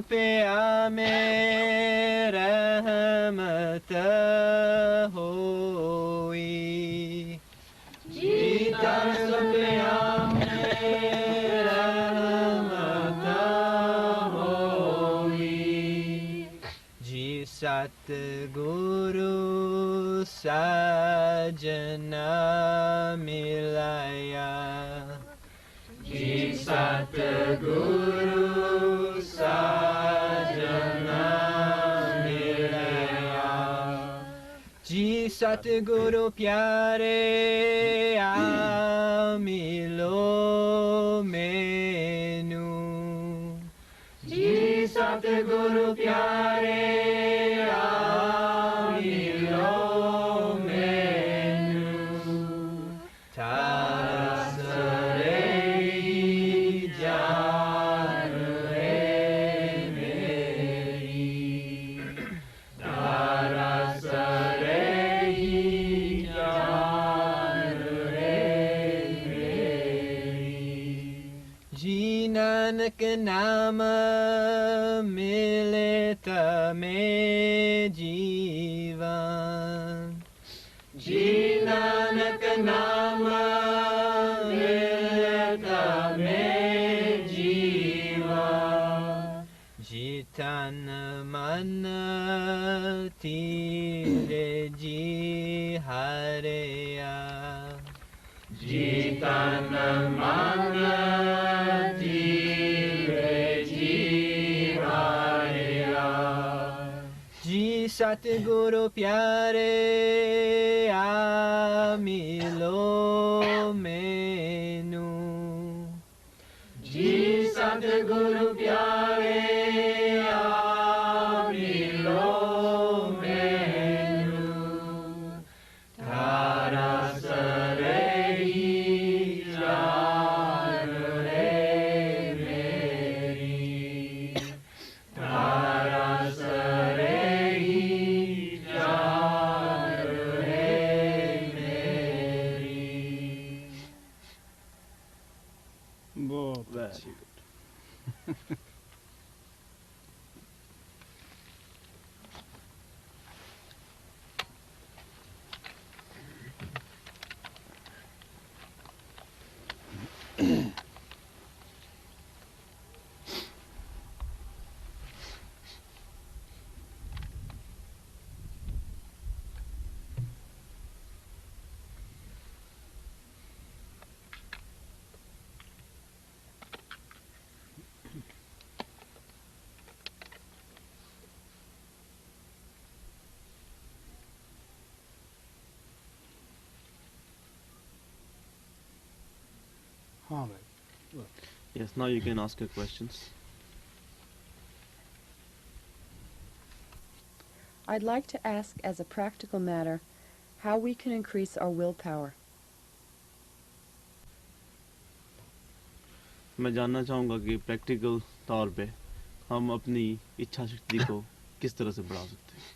पे आमे रहमत होई जी तरस पे आमे रहमत होई जी सतगुरु साजना मिलाया जी सतगुरु साजना मिलाया जी सतगुरु प्यारे आ मिलो मैनू जी सतगुरु प्यारे आ मिलो मैनू थारा सरे जान है मेरी थारा सरे जान है मेरी जी नानक नाम मिले तमे जीवन जी नानक नाम मिले तमे जीवन जी तन मन तीरे जी हरिया जी तन मन तीरे जी हरिया जी सतगुरु प्यारे आ मिलो मैनू जी सतगुरु प्यारे आ मिलो मैनू थारा सरही जान है मेरी थारा सरही जान है मेरी बहुत अच्छी हाँ भाई Yes, now you can ask your questions. I'd like to ask as a practical matter how we can increase our willpower. मैं जानना चाहूँगा कि प्रैक्टिकल तौर पे हम अपनी इच्छा शक्ति को किस तरह से बढ़ा सकते हैं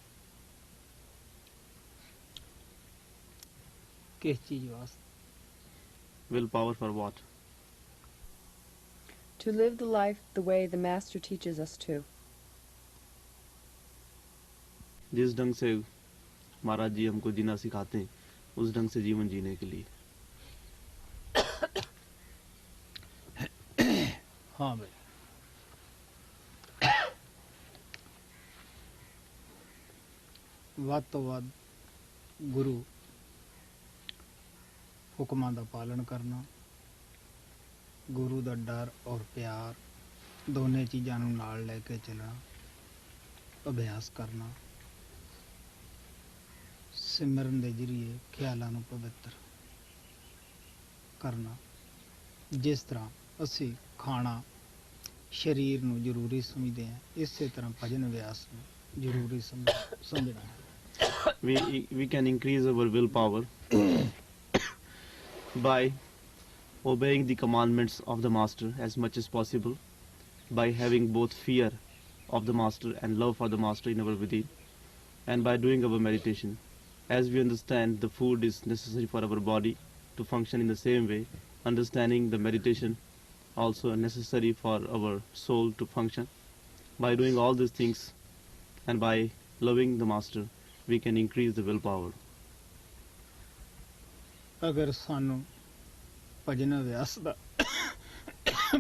किस चीज वास्ते will power for what To live the life the way the Master teaches us to. जिस ढंग से महाराज जी हमको जीना सिखाते हैं उस ढंग से जीवन जीने के लिए हाँ भाई ਵੱਧ ਤੋਂ ਵੱਧ ਗੁਰੂ ਹੁਕਮਾਂ ਦਾ ਪਾਲਣ ਕਰਨਾ ਗੁਰੂ ਦਾ ਡਰ ਔਰ ਪਿਆਰ ਦੋਨੇ ਚੀਜ਼ਾਂ ਨੂੰ ਨਾਲ ਲੈ ਕੇ ਚੱਲਣਾ ਅਭਿਆਸ ਕਰਨਾ ਸਿਮਰਨ ਦੇ ਜਰੀਏ ਖਿਆਲਾਂ ਨੂੰ ਪਵਿੱਤਰ ਕਰਨਾ ਜਿਸ ਤਰ੍ਹਾਂ ਅਸੀਂ ਖਾਣਾ ਸਰੀਰ ਨੂੰ ਜ਼ਰੂਰੀ ਸਮਝਦੇ ਹਾਂ ਇਸੇ ਤਰ੍ਹਾਂ ਭਜਨ ਅਭਿਆਸ ਨੂੰ ਜ਼ਰੂਰੀ ਸਮਝਣਾ ਹੈ we can increase our willpower by obeying the commandments of the master as much as possible, by having both fear of the master and love for the master in our within, and by doing our meditation. As we understand the food is necessary for our body to function in the same way, understanding the meditation also necessary for our soul to function. By doing all these things and by loving the master, we can increase the willpower. ਅਗਰ ਸਾਨੂੰ ਭਜਨ ਅਭਿਆਸ ਦਾ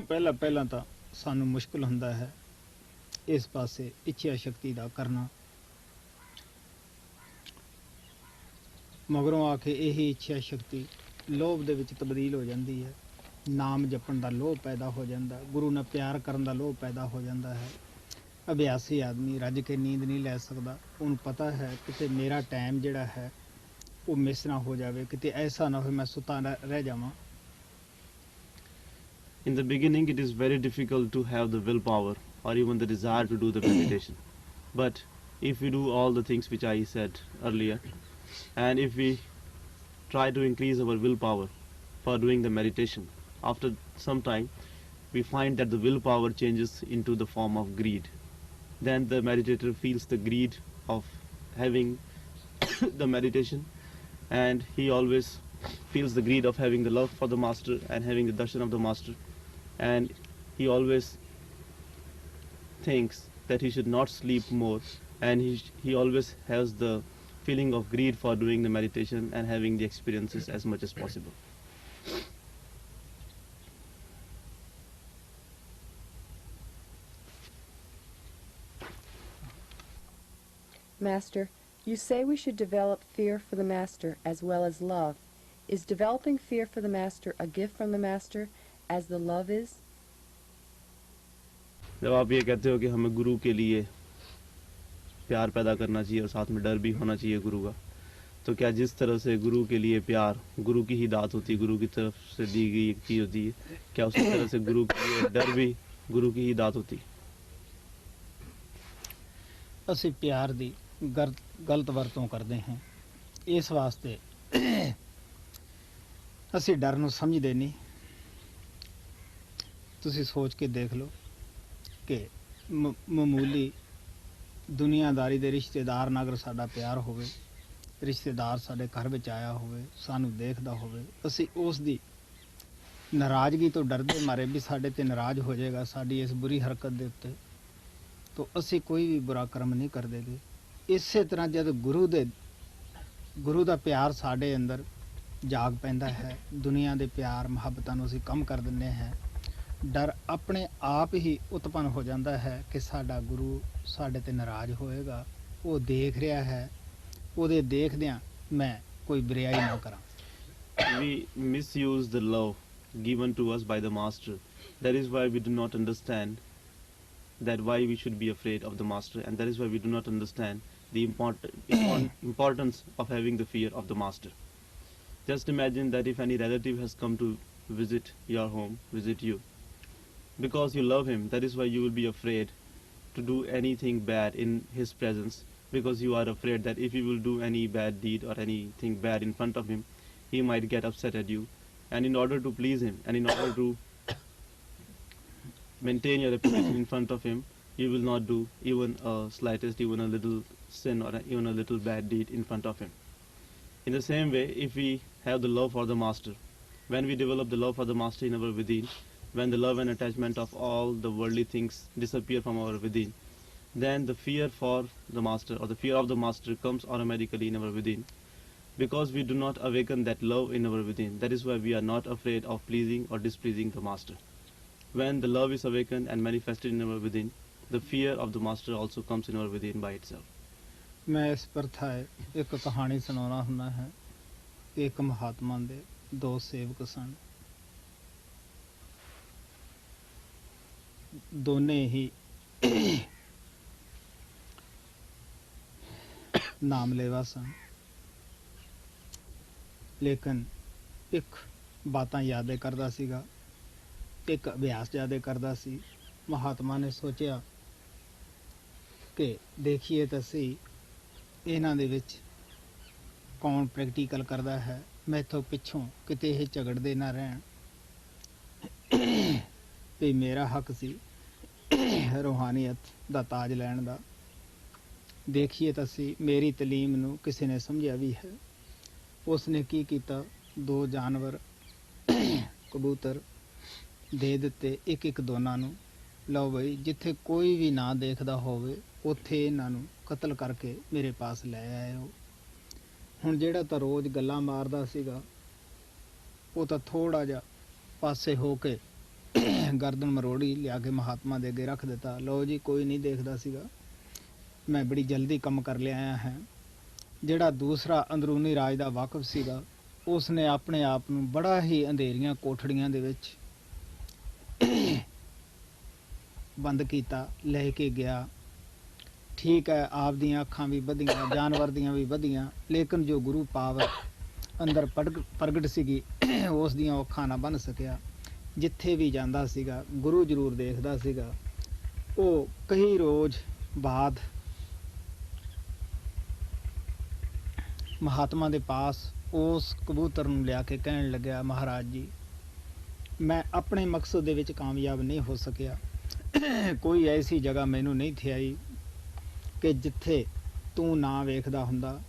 ਪਹਿਲਾਂ ਤਾਂ ਸਾਨੂੰ ਮੁਸ਼ਕਲ ਹੁੰਦਾ ਹੈ ਇਸ ਪਾਸੇ ਇੱਛਾ ਸ਼ਕਤੀ ਦਾ ਕਰਨਾ, ਮਗਰੋਂ ਆ ਕੇ ਇਹੀ ਇੱਛਾ ਸ਼ਕਤੀ ਲੋਭ ਦੇ ਵਿੱਚ ਤਬਦੀਲ ਹੋ ਜਾਂਦੀ ਹੈ, ਨਾਮ ਜਪਣ ਦਾ ਲੋਭ ਪੈਦਾ ਹੋ ਜਾਂਦਾ, ਗੁਰੂ ਨਾਲ ਪਿਆਰ ਕਰਨ ਦਾ ਲੋਭ ਪੈਦਾ ਹੋ ਜਾਂਦਾ ਹੈ। ਅਭਿਆਸੀ ਆਦਮੀ ਰੱਜ ਕੇ ਨੀਂਦ ਨਹੀਂ ਲੈ ਸਕਦਾ, ਉਹਨੂੰ ਪਤਾ ਹੈ ਕਿਤੇ ਮੇਰਾ ਟਾਈਮ ਜਿਹੜਾ ਹੈ ਉਹ ਮਿਸ ਨਾ ਹੋ ਜਾਵੇ, ਕਿਤੇ ਐਸਾ ਨਾ ਹੋਵੇ ਮੈਂ ਸੁੱਤਾ ਰਹਿ ਜਾਵਾਂ। In the beginning, it is very difficult to have the willpower or even the desire to do the meditation. But if we do all the things which I said earlier, and if we try to increase our willpower for doing the meditation, after some time, we find that the willpower changes into the form of greed. Then the meditator feels the greed of having the meditation, and he always feels the greed of having the love for the master and having the darshan of the master. And he always thinks that he should not sleep more, and he always has the feeling of greed for doing the meditation and having the experiences as much as possible. Master, you say we should develop fear for the Master as well as love. Is developing fear for the Master a gift from the Master as the love is? जब आप ये कहते हो कि हमें गुरु के लिए प्यार पैदा करना चाहिए और साथ में डर भी होना चाहिए गुरु का, तो क्या जिस तरह से गुरु के लिए प्यार गुरु की ही दात होती है, गुरु की तरफ से दी गई एक चीज होती है, क्या उसी तरह से गुरु के लिए डर भी गुरु की ही दात होती है? ਅਸੀਂ ਪਿਆਰ ਦੀ ਗਲਤ ਵਰਤੋਂ ਕਰਦੇ ਹਾਂ, ਇਸ ਵਾਸਤੇ ਅਸੀਂ ਡਰ ਨੂੰ ਸਮਝਦੇ ਨਹੀਂ। ਤੁਸੀਂ ਸੋਚ ਕੇ ਦੇਖ ਲਓ ਕਿ ਮਾਮੂਲੀ ਦੁਨੀਆਦਾਰੀ ਦੇ ਰਿਸ਼ਤੇਦਾਰ ਨਾਲ ਅਗਰ ਸਾਡਾ ਪਿਆਰ ਹੋਵੇ, ਰਿਸ਼ਤੇਦਾਰ ਸਾਡੇ ਘਰ ਵਿੱਚ ਆਇਆ ਹੋਵੇ, ਸਾਨੂੰ ਦੇਖਦਾ ਹੋਵੇ, ਅਸੀਂ ਉਸ ਦੀ ਨਾਰਾਜ਼ਗੀ ਤੋਂ ਡਰਦੇ ਮਾਰੇ ਵੀ ਸਾਡੇ ਤੇ ਨਾਰਾਜ਼ ਹੋ ਜਾਏਗਾ ਸਾਡੀ ਇਸ ਬੁਰੀ ਹਰਕਤ ਦੇ ਉੱਤੇ, ਤਾਂ ਅਸੀਂ ਕੋਈ ਵੀ ਬੁਰਾ ਕਰਮ ਨਹੀਂ ਕਰਦੇ ਗੇ। ਇਸੇ ਤਰ੍ਹਾਂ ਜਦ ਗੁਰੂ ਦਾ ਪਿਆਰ ਸਾਡੇ ਅੰਦਰ ਜਾਗ ਪੈਂਦਾ ਹੈ, ਦੁਨੀਆ ਦੇ ਪਿਆਰ ਮੁਹੱਬਤਾਂ ਨੂੰ ਅਸੀਂ ਕਮ ਕਰ ਦਿੰਦੇ ਹਾਂ, ਡਰ ਆਪਣੇ ਆਪ ਹੀ ਉਤਪੰਨ ਹੋ ਜਾਂਦਾ ਹੈ ਕਿ ਸਾਡਾ ਗੁਰੂ ਸਾਡੇ ਤੇ ਨਾਰਾਜ਼ ਹੋਏਗਾ, ਉਹ ਦੇਖ ਰਿਹਾ ਹੈ, ਉਹਦੇ ਦੇਖਦਿਆਂ ਮੈਂ ਕੋਈ ਬੁਰਾਈ ਨਾ ਕਰਾਂ। We misuse the love given to us by the master. That is why we do not understand that why we should be afraid of the master, and that is why we do not understand the importance of having the fear of the master. Just imagine that if any relative has come to visit your home, visit you, because you love him, that is why you will be afraid to do anything bad in his presence, because you are afraid that if you will do any bad deed or anything bad in front of him, he might get upset at you, and in order to please him and in order to maintain your reputation in front of him, you will not do even even a little sin or even a little bad deed in front of him. In the same way, if we have the love for the master, when we develop the love for the master in our within, when the love and attachment of all the worldly things disappear from our within, then the fear for the master or the fear of the master comes automatically in our within, because we do not awaken that love in our within. That is why we are not afraid of pleasing or displeasing the master. When the love is awakened and manifested in our within, the fear of the master also comes in our within by itself. ਮੈਂ ਇਸ ਪ੍ਰਥਾ ਇੱਕ ਕਹਾਣੀ ਸੁਣਾਉਣਾ ਹੁੰਦਾ ਹੈ। ਇੱਕ ਮਹਾਤਮਾ ਦੇ ਦੋ ਸੇਵਕ ਸਨ, ਦੋਨੇ ਹੀ ਨਾਮਲੇਵਾ ਸਨ, ਲੇਕਿਨ ਇੱਕ ਬਾਤਾਂ ਯਾਦੇ ਕਰਦਾ ਸੀਗਾ, ਇੱਕ ਅਭਿਆਸ ਜ਼ਿਆਦਾ ਕਰਦਾ ਸੀ। ਮਹਾਤਮਾ ਨੇ ਸੋਚਿਆ ਕਿ ਦੇਖੀਏ ਤਾਂ ਸਹੀ ਇਹਨਾਂ ਦੇ ਵਿੱਚ ਕੌਣ ਪ੍ਰੈਕਟੀਕਲ ਕਰਦਾ ਹੈ, ਮੈਥੋਂ ਪਿੱਛੋਂ ਕਿਤੇ ਇਹ ਝਗੜਦੇ ਨਾ ਰਹਿਣ। ਵੀ ਮੇਰਾ ਹੱਕ ਸੀ ਰੂਹਾਨੀਅਤ ਦਾ ਤਾਜ ਲੈਣ ਦਾ। ਦੇਖੀਏ ਤਾਂ ਸਹੀ ਮੇਰੀ ਤਾਲੀਮ ਨੂੰ ਕਿਸੇ ਨੇ ਸਮਝਿਆ ਵੀ ਹੈ। ਉਸ ਨੇ ਕੀ ਕੀਤਾ, ਦੋ ਜਾਨਵਰ ਕਬੂਤਰ ਦੇ ਦਿੱਤੇ ਇੱਕ ਇੱਕ ਦੋਨਾਂ ਨੂੰ, ਲਓ ਬਈ ਜਿੱਥੇ ਕੋਈ ਵੀ ਨਾ ਦੇਖਦਾ ਹੋਵੇ ਉੱਥੇ ਇਹਨਾਂ ਨੂੰ ਕਤਲ ਕਰਕੇ ਮੇਰੇ ਪਾਸ ਲੈ ਆਏ ਹੋ। ਹੁਣ ਜਿਹੜਾ ਤਾਂ ਰੋਜ਼ ਗੱਲਾਂ ਮਾਰਦਾ ਸੀਗਾ ਉਹ ਤਾਂ ਥੋੜ੍ਹਾ ਜਿਹਾ ਪਾਸੇ ਹੋ ਕੇ ਗਰਦਨ ਮਰੋੜੀ ਲਿਆ ਕੇ ਮਹਾਤਮਾ ਦੇ ਅੱਗੇ ਰੱਖ ਦਿੱਤਾ। ਲਓ ਜੀ ਕੋਈ ਨਹੀਂ ਦੇਖਦਾ ਸੀਗਾ, ਮੈਂ ਬੜੀ ਜਲਦੀ ਕੰਮ ਕਰ ਲਿਆਇਆ ਹੈ। ਜਿਹੜਾ ਦੂਸਰਾ ਅੰਦਰੂਨੀ ਰਾਜ ਦਾ ਵਾਕਫ ਸੀਗਾ ਉਸ ਨੇ ਆਪਣੇ ਆਪ ਨੂੰ ਬੜਾ ਹੀ ਅੰਧੇਰੀਆਂ ਕੋਠੜੀਆਂ ਦੇ ਵਿੱਚ ਬੰਦ ਕੀਤਾ, ਲੈ ਕੇ ਗਿਆ। ਠੀਕ ਹੈ, ਆਪ ਦੀਆਂ ਅੱਖਾਂ ਵੀ ਵਧੀਆਂ, ਜਾਨਵਰ ਦੀਆਂ ਵੀ ਵਧੀਆਂ, ਲੇਕਿਨ ਜੋ ਗੁਰੂ ਪਾਵਰ ਅੰਦਰ ਪ੍ਰਗਟ ਸੀਗੀ ਉਸ ਦੀਆਂ ਅੱਖਾਂ ਨਾ ਬਣ ਸਕਿਆ। ਜਿੱਥੇ ਵੀ ਜਾਂਦਾ ਸੀਗਾ ਗੁਰੂ ਜ਼ਰੂਰ ਦੇਖਦਾ ਸੀਗਾ। ਉਹ ਕਈ ਰੋਜ਼ ਬਾਅਦ ਮਹਾਤਮਾ ਦੇ ਪਾਸ ਉਸ ਕਬੂਤਰ ਨੂੰ ਲਿਆ ਕੇ ਕਹਿਣ ਲੱਗਿਆ, ਮਹਾਰਾਜ ਜੀ ਮੈਂ ਆਪਣੇ ਮਕਸਦ ਦੇ ਵਿੱਚ ਕਾਮਯਾਬ ਨਹੀਂ ਹੋ ਸਕਿਆ। ਕੋਈ ਐਸੀ ਜਗ੍ਹਾ ਮੈਨੂੰ ਨਹੀਂ ਥਿਆਈ ਕਿ ਜਿੱਥੇ ਤੂੰ ਨਾ ਵੇਖਦਾ ਹੁੰਦਾ।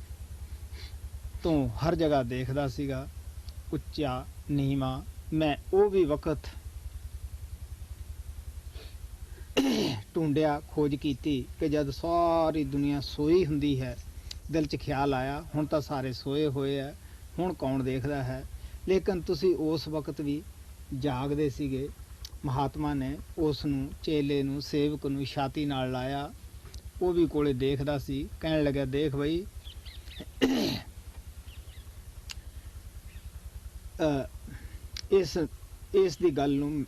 ਤੂੰ ਹਰ ਜਗ੍ਹਾ ਦੇਖਦਾ ਸੀਗਾ, ਉੱਚਾ ਨੀਵਾਂ। ਮੈਂ ਉਹ ਵੀ ਵਕਤ ਢੂੰਡਿਆ, ਖੋਜ ਕੀਤੀ ਕਿ ਜਦ ਸਾਰੀ ਦੁਨੀਆ ਸੋਈ ਹੁੰਦੀ ਹੈ, ਦਿਲ 'ਚ ਖਿਆਲ ਆਇਆ ਹੁਣ ਤਾਂ ਸਾਰੇ ਸੋਏ ਹੋਏ ਹੈ, ਹੁਣ ਕੌਣ ਦੇਖਦਾ ਹੈ। ਲੇਕਿਨ ਤੁਸੀਂ ਉਸ ਵਕਤ ਵੀ ਜਾਗਦੇ ਸੀਗੇ। ਮਹਾਤਮਾ ਨੇ ਉਸ ਨੂੰ, ਚੇਲੇ ਨੂੰ, ਸੇਵਕ ਨੂੰ ਛਾਤੀ ਨਾਲ ਲਾਇਆ। ਉਹ ਵੀ ਕੋਲੇ ਦੇਖਦਾ ਸੀ। ਕਹਿਣ ਲੱਗਿਆ, ਦੇਖ ਬਈ ਇਸ ਦੀ ਗੱਲ ਨੂੰ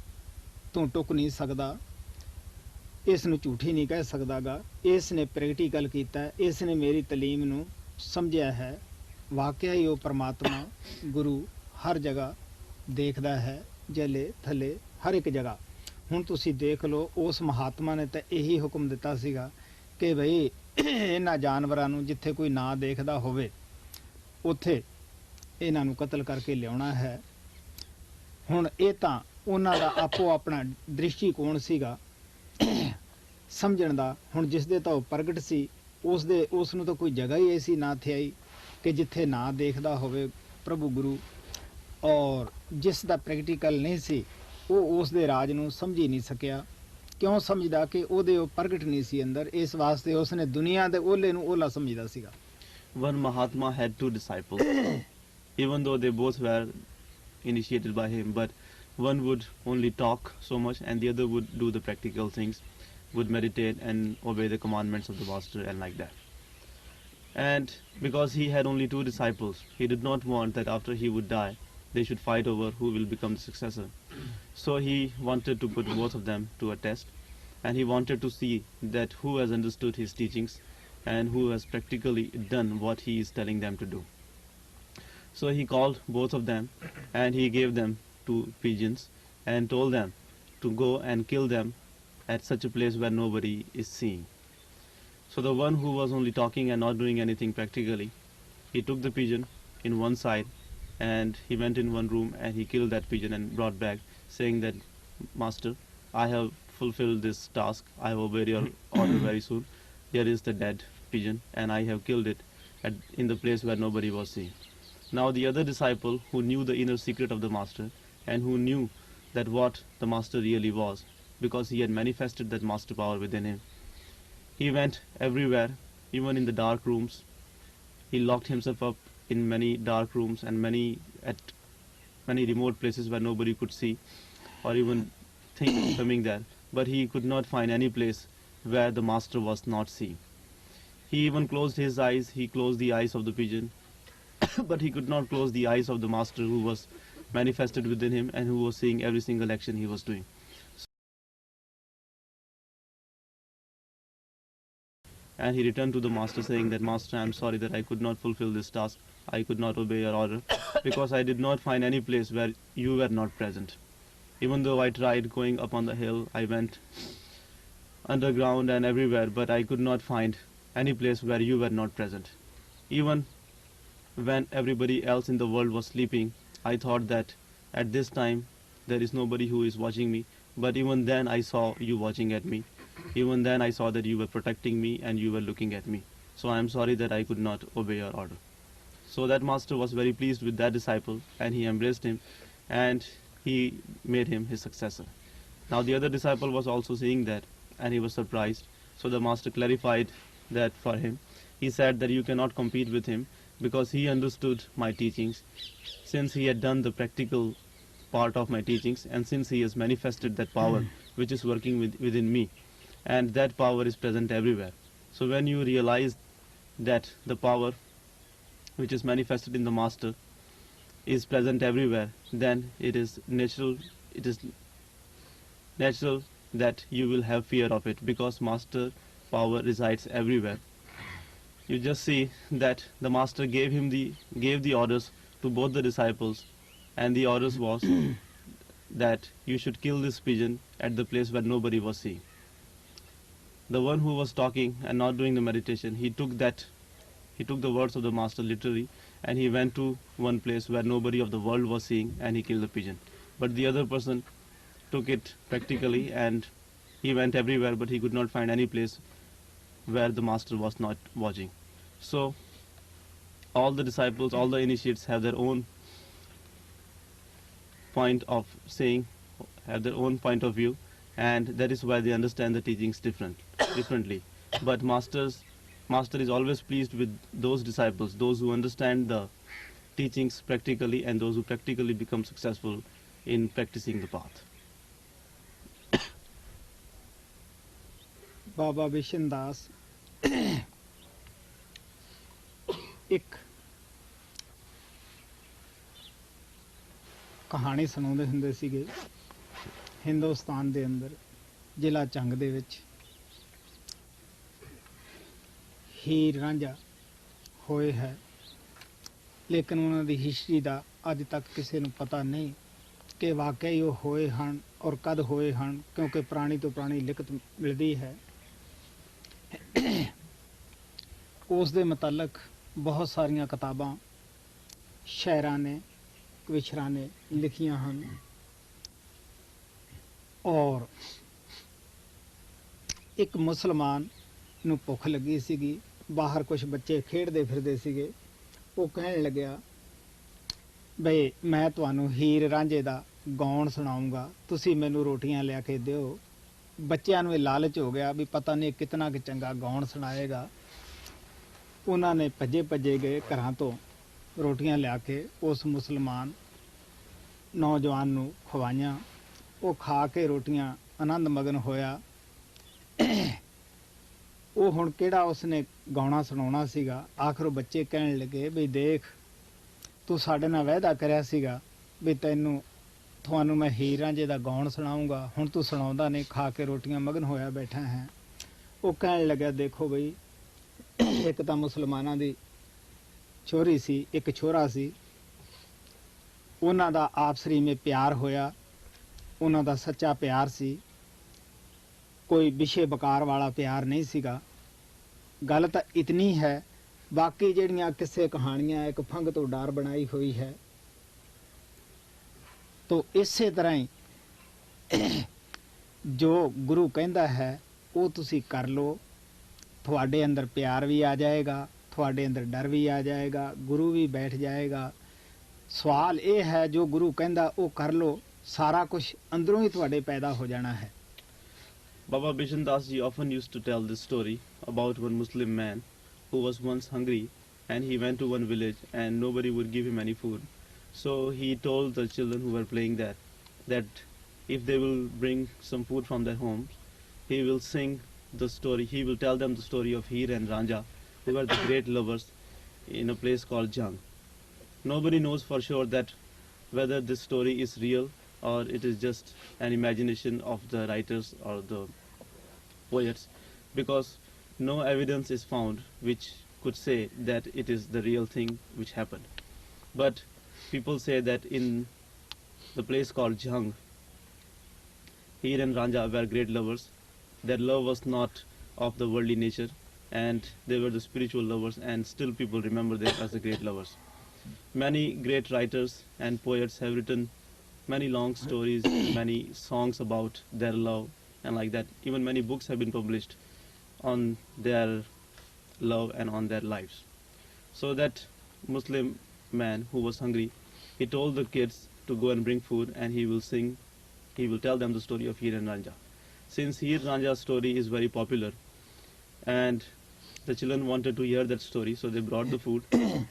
ਤੂੰ ਟੁੱਕ ਨਹੀਂ ਸਕਦਾ, ਇਸ ਨੂੰ ਝੂਠੀ ਨਹੀਂ ਕਹਿ ਸਕਦਾਗਾ। ਇਸ ਨੇ ਪ੍ਰੈਕਟੀਕਲ ਕੀਤਾ, ਇਸ ਨੇ ਮੇਰੀ ਤਾਲੀਮ ਨੂੰ ਸਮਝਿਆ ਹੈ। ਵਾਕਿਆ ਹੀ ਉਹ ਪਰਮਾਤਮਾ ਗੁਰੂ ਹਰ ਜਗ੍ਹਾ ਦੇਖਦਾ ਹੈ, ਜਲੇ ਥੱਲੇ ਹਰ ਇੱਕ ਜਗ੍ਹਾ। ਹੁਣ ਤੁਸੀਂ ਦੇਖ ਲਓ, ਉਸ ਮਹਾਤਮਾ ਨੇ ਤਾਂ ਇਹੀ ਹੁਕਮ ਦਿੱਤਾ ਸੀਗਾ ਕਿ ਬਈ ਇਹਨਾਂ ਜਾਨਵਰਾਂ ਨੂੰ ਜਿੱਥੇ ਕੋਈ ਨਾ ਦੇਖਦਾ ਹੋਵੇ ਉੱਥੇ ਇਹਨਾਂ ਨੂੰ ਕਤਲ ਕਰਕੇ ਲਿਆਉਣਾ ਹੈ। ਹੁਣ ਇਹ ਤਾਂ ਉਹਨਾਂ ਦਾ ਆਪੋ ਆਪਣਾ ਦ੍ਰਿਸ਼ਟੀਕੋਣ ਸੀਗਾ ਸਮਝਣ ਦਾ। ਹੁਣ ਜਿਸ ਦੇ ਤਾਂ ਉਹ ਪ੍ਰਗਟ ਸੀ ਉਸ ਨੂੰ ਤਾਂ ਕੋਈ ਜਗ੍ਹਾ ਹੀ ਐਸੀ ਨਾ ਥਿਆਈ ਕਿ ਜਿੱਥੇ ਨਾ ਦੇਖਦਾ ਹੋਵੇ ਪ੍ਰਭੂ ਗੁਰੂ। ਔਰ ਜਿਸ ਦਾ ਪ੍ਰੈਕਟੀਕਲ ਨਹੀਂ ਸੀ ਉਹ ਉਸ ਦੇ ਰਾਜ ਨੂੰ ਸਮਝ ਹੀ ਨਹੀਂ ਸਕਿਆ। ਕਿਉਂ ਸਮਝਦਾ ਕਿ ਉਹਦੇ ਉਹ ਪ੍ਰਗਟ ਨਹੀਂ ਸੀ ਅੰਦਰ, ਇਸ ਵਾਸਤੇ ਉਸਨੇ ਦੁਨੀਆ ਦੇ ਓਲੇ ਨੂੰ ਓਲਾ ਸਮਝਦਾ ਸੀਗਾ। One Mahatma had two disciples, even though they both were initiated by him, but one would only talk so much and the other would do the practical things, would meditate and obey the commandments of the master and like that. And because he had only two disciples, he did not want that after he would die they should fight over who will become the successor. So he wanted to put both of them to a test, and he wanted to see that who has understood his teachings and who has practically done what he is telling them to do. So he called both of them and he gave them 2 pigeons and told them to go and kill them at such a place where nobody is seeing. So the one who was only talking and not doing anything practically, he took the pigeon in one side and he went in one room and he killed that pigeon and brought back saying that, Master, I have fulfilled this task, I have obeyed your order very soon. Here is the dead pigeon and I have killed it in the place where nobody was seeing. Now the other disciple who knew the inner secret of the master and who knew that what the master really was, because he had manifested that master power within him, he went everywhere, even in the dark rooms. He locked himself up in many dark rooms and at many remote places where nobody could see or even think of coming there, but he could not find any place where the master was not seen. He even closed his eyes, he closed the eyes of the pigeon, but he could not close the eyes of the master who was manifested within him and who was seeing every single action he was doing. And he returned to the master saying that, Master, I am sorry that I could not fulfill this task, I could not obey your order because I did not find any place where you were not present. Even though I tried going up on the hill, I went underground and everywhere, but I could not find any place where you were not present. Even when everybody else in the world was sleeping, I thought that at this time there is nobody who is watching me, but even then I saw you watching at me. Even then I saw that you were protecting me and you were looking at me. So I am sorry that I could not obey your order. So that master was very pleased with that disciple and he embraced him and he made him his successor. Now the other disciple was also seeing that, and he was surprised. So the master clarified that for him. He said that you cannot compete with him because he understood my teachings, since he had done the practical part of my teachings, and since he has manifested that power which is working within me, and that power is present everywhere. So when you realize that the power which is manifested in the master is present everywhere, then it is natural that you will have fear of it, because master power resides everywhere. You just see that the master gave the orders to both the disciples, and the orders was that you should kill this pigeon at the place where nobody was seeing. The one who was talking and not doing the meditation, he took the words of the master literally, and he went to one place where nobody of the world was seeing, and he killed the pigeon. But the other person took it practically, and he went everywhere, but he could not find any place where the master was not watching. So all the disciples, all the initiates have their own point of saying, have their own point of view, and that is why they understand the teachings differently. But master is always pleased with those disciples, those who understand the teachings practically, and those who practically become successful in practicing the path. ਬਾਬਾ ਬਿਸ਼ਨ ਦਾਸ ਇੱਕ ਕਹਾਣੀ ਸੁਣਾਉਂਦੇ ਹੁੰਦੇ ਸੀਗੇ। ਹਿੰਦੁਸਤਾਨ ਦੇ ਅੰਦਰ ਜ਼ਿਲ੍ਹਾ ਚੰਗ ਦੇ ਵਿੱਚ ਹੀਰ ਰਾਂਝਾ ਹੋਏ ਹੈ, ਲੇਕਿਨ ਉਹਨਾਂ ਦੀ ਹਿਸਟਰੀ ਦਾ ਅੱਜ ਤੱਕ ਕਿਸੇ ਨੂੰ ਪਤਾ ਨਹੀਂ ਕਿ ਵਾਕਈ ਉਹ ਹੋਏ ਹਨ ਔਰ ਕਦ ਹੋਏ ਹਨ, ਕਿਉਂਕਿ ਪੁਰਾਣੀ ਤੋਂ ਪੁਰਾਣੀ ਲਿਖਤ ਮਿਲਦੀ ਹੈ। ਉਸ ਦੇ ਮੁਤਲਕ ਬਹੁਤ ਸਾਰੀਆਂ ਕਿਤਾਬਾਂ ਸ਼ਾਇਰਾਂ ਨੇ, ਕਵਿਸ਼ਰਾਂ ਨੇ ਲਿਖੀਆਂ ਹਨ, ਔਰ ਇੱਕ ਮੁਸਲਮਾਨ ਨੂੰ ਭੁੱਖ ਲੱਗੀ ਸੀਗੀ, ਬਾਹਰ ਕੁਝ ਬੱਚੇ ਖੇਡਦੇ ਫਿਰਦੇ ਸੀਗੇ। ਉਹ ਕਹਿਣ ਲੱਗਿਆ ਬਈ ਮੈਂ ਤੁਹਾਨੂੰ ਹੀਰ ਰਾਂਝੇ ਦਾ ਗਾਉਣ ਸੁਣਾਉਂਗਾ, ਤੁਸੀਂ ਮੈਨੂੰ ਰੋਟੀਆਂ ਲਿਆ ਕੇ ਦਿਓ। ਬੱਚਿਆਂ ਨੂੰ ਇਹ ਲਾਲਚ ਹੋ ਗਿਆ ਵੀ ਪਤਾ ਨਹੀਂ ਕਿਤਨਾ ਕਿ ਚੰਗਾ ਗਾਉਣ ਸੁਣਾਏਗਾ। ਉਹਨਾਂ ਨੇ ਭੱਜੇ ਭੱਜੇ ਗਏ ਘਰਾਂ ਤੋਂ, ਰੋਟੀਆਂ ਲਿਆ ਕੇ ਉਸ ਮੁਸਲਮਾਨ ਨੌਜਵਾਨ ਨੂੰ ਖਵਾਈਆਂ। ਉਹ ਖਾ ਕੇ ਰੋਟੀਆਂ ਆਨੰਦ ਮਗਨ ਹੋਇਆ। ਉਹ ਹੁਣ ਕਿਹੜਾ ਉਸਨੇ ਗਾਉਣਾ ਸੁਣਾਉਣਾ ਸੀਗਾ। ਆਖਰ ਉਹ ਬੱਚੇ ਕਹਿਣ ਲੱਗੇ ਵੀ ਦੇਖ, ਤੂੰ ਸਾਡੇ ਨਾਲ ਵਾਅਦਾ ਕਰਿਆ ਸੀਗਾ ਵੀ ਤੁਹਾਨੂੰ ਮੈਂ ਹੀਰ ਰਾਂਝੇ ਦਾ ਗਾਉਣ ਸੁਣਾਉਂਗਾ, ਹੁਣ ਤੂੰ ਸੁਣਾਉਂਦਾ ਨਹੀਂ, ਖਾ ਕੇ ਰੋਟੀਆਂ ਮਗਨ ਹੋਇਆ ਬੈਠਾ ਹੈ। ਉਹ ਕਹਿਣ ਲੱਗਿਆ ਦੇਖੋ ਬਈ, ਇੱਕ ਤਾਂ ਮੁਸਲਮਾਨਾਂ ਦੀ ਛੋਰੀ ਸੀ, ਇੱਕ ਛੋਰਾ ਸੀ, ਉਹਨਾਂ ਦਾ ਆਪਸਰੀ ਵਿੱਚ ਪਿਆਰ ਹੋਇਆ, ਉਹਨਾਂ ਦਾ ਸੱਚਾ ਪਿਆਰ ਸੀ, ਕੋਈ ਵਿਸ਼ੇ ਬਕਾਰ ਵਾਲਾ ਪਿਆਰ ਨਹੀਂ ਸੀਗਾ। ਗੱਲ ਤਾਂ ਇਤਨੀ ਹੈ, ਬਾਕੀ ਜਿਹੜੀਆਂ ਕਿਸੇ ਕਹਾਣੀਆਂ ਇੱਕ ਫੰਗ ਤੋਂ ਡਰ ਬਣਾਈ ਹੋਈ ਹੈ। ਤੋ ਇਸੇ ਤਰ੍ਹਾਂ ਹੀ ਜੋ ਗੁਰੂ ਕਹਿੰਦਾ ਹੈ ਉਹ ਤੁਸੀਂ ਕਰ ਲਓ, ਤੁਹਾਡੇ ਅੰਦਰ ਪਿਆਰ ਵੀ ਆ ਜਾਏਗਾ, ਤੁਹਾਡੇ ਅੰਦਰ ਡਰ ਵੀ ਆ ਜਾਏਗਾ, ਗੁਰੂ ਵੀ ਬੈਠ ਜਾਏਗਾ। ਸਵਾਲ ਇਹ ਹੈ ਜੋ ਗੁਰੂ ਕਹਿੰਦਾ ਉਹ ਕਰ ਲਓ, ਸਾਰਾ ਕੁਝ ਅੰਦਰੋਂ ਹੀ ਤੁਹਾਡੇ ਪੈਦਾ ਹੋ ਜਾਣਾ ਹੈ। Baba Bishan Das ji often used to tell this story about one Muslim man who was once hungry, and he went to one village and nobody would give him any food. So he told the children who were playing there that if they will bring some food from their homes, he will sing the story, he will tell them the story of Heer and Ranja, who were the great lovers in a place called Jang. Nobody knows for sure that whether this story is real or it is just an imagination of the writers or the poets, because no evidence is found which could say that it is the real thing which happened. But people say that in the place called Jhang, Heer and Ranja were great lovers. Their love was not of the worldly nature, and they were the spiritual lovers, and still people remember them as the great lovers. Many great writers and poets have written many long stories, many songs about their love, and like that. Even many books have been published on their love and on their lives. So that Muslim man who was hungry, he told the kids to go and bring food, and he he will tell them the story of Heer and Ranja. Since Heer Ranja's story is very popular, and the children wanted to hear that story, so they brought the food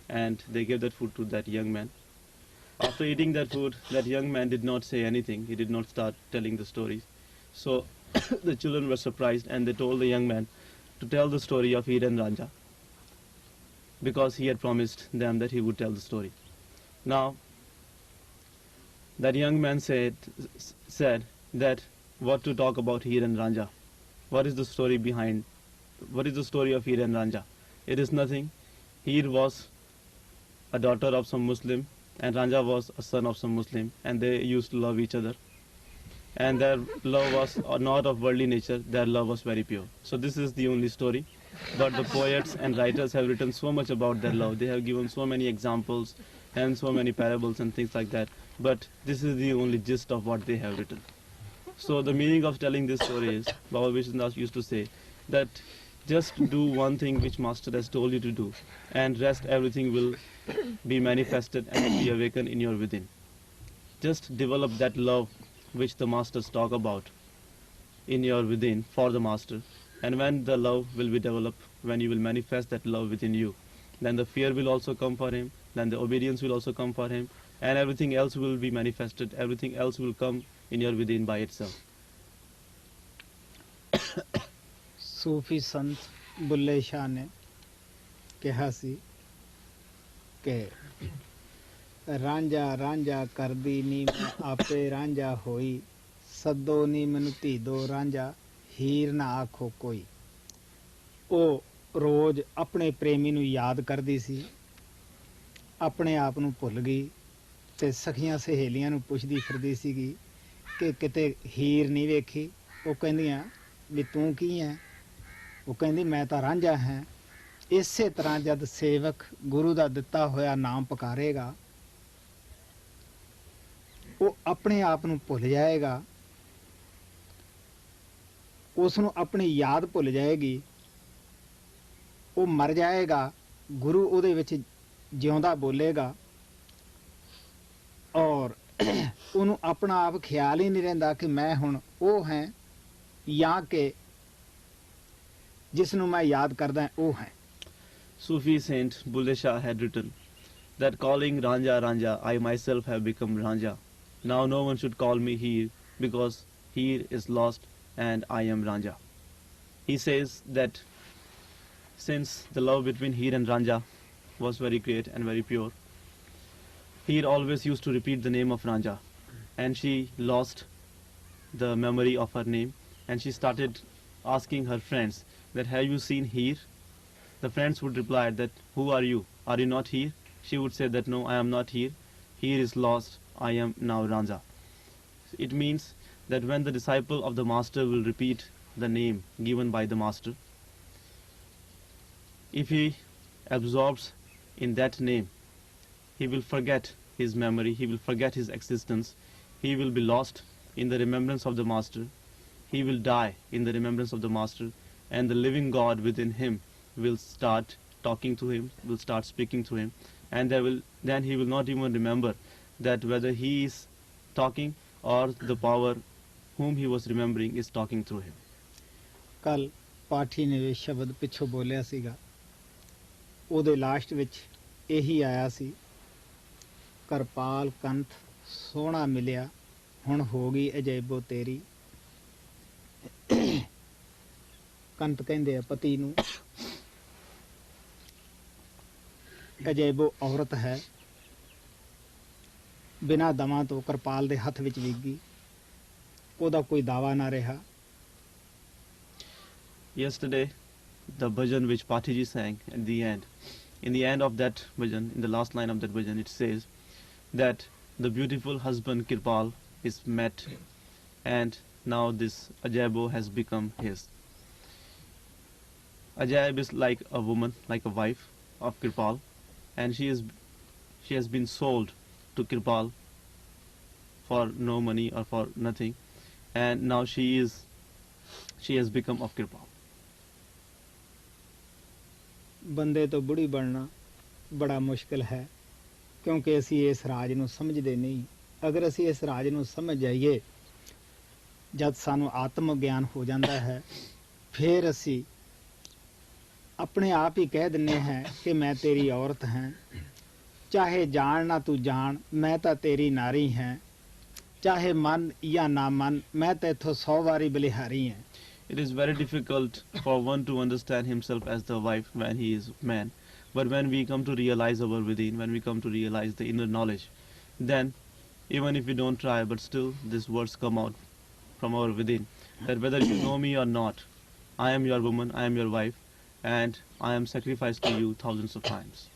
and they gave that food to that young man. After eating that food, that young man did not say anything. He did not start telling the stories. So the children were surprised, and they told the young man to tell the story of Heer and Ranja, because he had promised them that he would tell the story. Now, that young man said that what to talk about Heer and Ranja. What is the story behind? What is the story of Heer and Ranja? It is nothing. Heer was a daughter of some Muslim, and Ranja was a son of some Muslim, and they used to love each other. And their love was not of worldly nature, their love was very pure. So this is the only story. But the poets and writers have written so much about their love. They have given so many examples and so many parables and things like that. But this is the only gist of what they have written. So the meaning of telling this story is, Baba Vishnudas used to say that just do one thing which Master has told you to do, and rest everything will be manifested and be awakened in your within. Just develop that love which the Masters talk about in your within for the Master. And when the love will be developed, when you will manifest that love within you, then the fear will also come for him, then the obedience will also come for him, and everything else will be manifested, everything else will come in your within by itself. ਸੂਫੀ ਸੰਤ ਬੁੱਲੇ ਸ਼ਾਹ ਨੇ ਕਿਹਾ ਸੀ ਕਿ ਰਾਂਝਾ ਰਾਂਝਾ ਕਰਦੀ ਨੀ ਮੈਂ ਆਪੇ ਰਾਂਝਾ ਹੋਈ, ਸੱਦੋ ਨੀ ਮੈਨੂੰ ਧੀ ਦੋ ਰਾਂਝਾ, ਹੀਰ ਨਾ ਆਖੋ ਕੋਈ। ਉਹ ਰੋਜ਼ ਆਪਣੇ ਪ੍ਰੇਮੀ ਨੂੰ ਯਾਦ ਕਰਦੀ ਸੀ, ਆਪਣੇ ਆਪ ਨੂੰ ਭੁੱਲ ਗਈ ਤੇ ਸਖੀਆਂ ਸਹੇਲੀਆਂ ਨੂੰ ਪੁੱਛਦੀ ਫਿਰਦੀ ਸੀਗੀ ਕਿ ਕਿਤੇ ਹੀਰ ਨਹੀਂ ਵੇਖੀ। ਉਹ ਕਹਿੰਦੀਆਂ ਵੀ ਤੂੰ ਕੀ ਹੈ? ਉਹ ਕਹਿੰਦੀ ਮੈਂ ਤਾਂ ਰਾਂਝਾ ਹਾਂ। ਇਸੇ ਤਰ੍ਹਾਂ ਜਦ ਸੇਵਕ ਗੁਰੂ ਦਾ ਦਿੱਤਾ ਹੋਇਆ ਨਾਮ ਪੁਕਾਰੇਗਾ, ਉਹ ਆਪਣੇ ਆਪ ਨੂੰ ਭੁੱਲ ਜਾਏਗਾ, ਉਸ ਨੂੰ ਆਪਣੀ ਯਾਦ ਭੁੱਲ ਜਾਏਗੀ, ਉਹ ਮਰ ਜਾਏਗਾ, ਗੁਰੂ ਉਹਦੇ ਵਿੱਚ ਜਿਉਂਦਾ ਬੋਲੇਗਾ, ਔਰ ਉਹਨੂੰ ਆਪਣਾ ਆਪ ਖਿਆਲ ਹੀ ਨਹੀਂ ਰਹਿੰਦਾ ਕਿ ਮੈਂ ਹੁਣ ਉਹ ਹਾਂ ਜਾਂ ਕਿ ਜਿਸ ਨੂੰ ਮੈਂ ਯਾਦ ਕਰਦਾ ਉਹ ਹੈ। Sufi saint Bulle Shah had written that calling Ranja Ranja, I myself have become Ranja. Now no one should call me Heer, because Heer is lost and I am Ranja. He says that since the love between Heer and Ranja was very great and very pure, Heer always used to repeat the name of Ranja, and she lost the memory of her name, and she started asking her friends that have you seen Heer? The friends would reply that who are you? Are you not Heer? She would say that no, I am not Heer. Heer is lost. I am now Ranja. It means that when the disciple of the master will repeat the name given by the master, if he absorbs in that name, he will forget his memory, he will forget his existence, he will be lost in the remembrance of the master, he will die in the remembrance of the master, and the living God within him will start talking to him, will start speaking to him, and then he will not even remember that whether he is talking or the power whom he was remembering is talking through him. ਕੱਲ ਪਾਠੀ ਨੇ ਇਹ ਸ਼ਬਦ ਪਿੱਛੋਂ ਬੋਲਿਆ ਸੀਗਾ, ਉਹਦੇ last ਵਿੱਚ ਇਹੀ ਆਇਆ ਸੀ, ਕਰਪਾਲ ਕੰਥ ਸੋਹਣਾ ਮਿਲਿਆ, ਹੁਣ ਹੋ ਗਈ ਅਜੈਬੋ ਤੇਰੀ। ਕੰਤ ਕਹਿੰਦੇ ਆ ਪਤੀ ਨੂੰ, ਅਜੈਬੋ ਔਰਤ ਹੈ, ਬਿਨਾਂ ਦਵਾਂ ਤੋਂ ਕਰਪਾਲ ਦੇ ਹੱਥ ਵਿੱਚ ਵਿਕ ਗਈ, ਉਹਦਾ ਕੋਈ ਦਾਵਾ ਨਾ ਰਿਹਾ। Yesterday, the bhajan which Patiji sang at the end, in the end of that bhajan, in the last line of that bhajan, it says that the beautiful husband Kirpal is met, and now this Ajaibo has become his. Ajaib is like a woman, like a wife of Kirpal, and she has been sold to Kirpal for no money or for nothing, and now she has become of Kirpal. ਬੰਦੇ ਤੋਂ ਬੁੜੀ ਬਣਨਾ ਬੜਾ ਮੁਸ਼ਕਿਲ ਹੈ, ਕਿਉਂਕਿ ਅਸੀਂ ਇਸ ਰਾਜ ਨੂੰ ਸਮਝਦੇ ਨਹੀਂ। ਅਗਰ ਅਸੀਂ ਇਸ ਰਾਜ ਨੂੰ ਸਮਝ ਜਾਈਏ ਜਦ ਸਾਨੂੰ ਆਤਮ ਗਿਆਨ ਹੋ ਜਾਂਦਾ ਹੈ ਫਿਰ ਅਸੀਂ ਆਪਣੇ ਆਪ ਹੀ ਕਹਿ ਦਿੰਦੇ ਹਾਂ ਕਿ ਮੈਂ ਤੇਰੀ ਔਰਤ ਹਾਂ, ਚਾਹੇ ਜਾਣ ਨਾ ਤੂੰ ਜਾਣ ਮੈਂ ਤਾਂ ਤੇਰੀ ਨਾਰੀ ਹਾਂ, ਚਾਹੇ ਮਨ ਜਾਂ ਨਾ ਮਨ ਮੈਂ ਤਾਂ ਇੱਥੋਂ 100 ਵਾਰੀ ਬਲਿਹਾਰੀ ਹਾਂ। It is very difficult for one to understand himself as the wife when he is man. But when we come to realize our within, when we come to realize the inner knowledge, then even if we don't try, but still these words come out from our within. That whether you know me or not, I am your woman, I am your wife, and I am sacrificed to you thousands of times.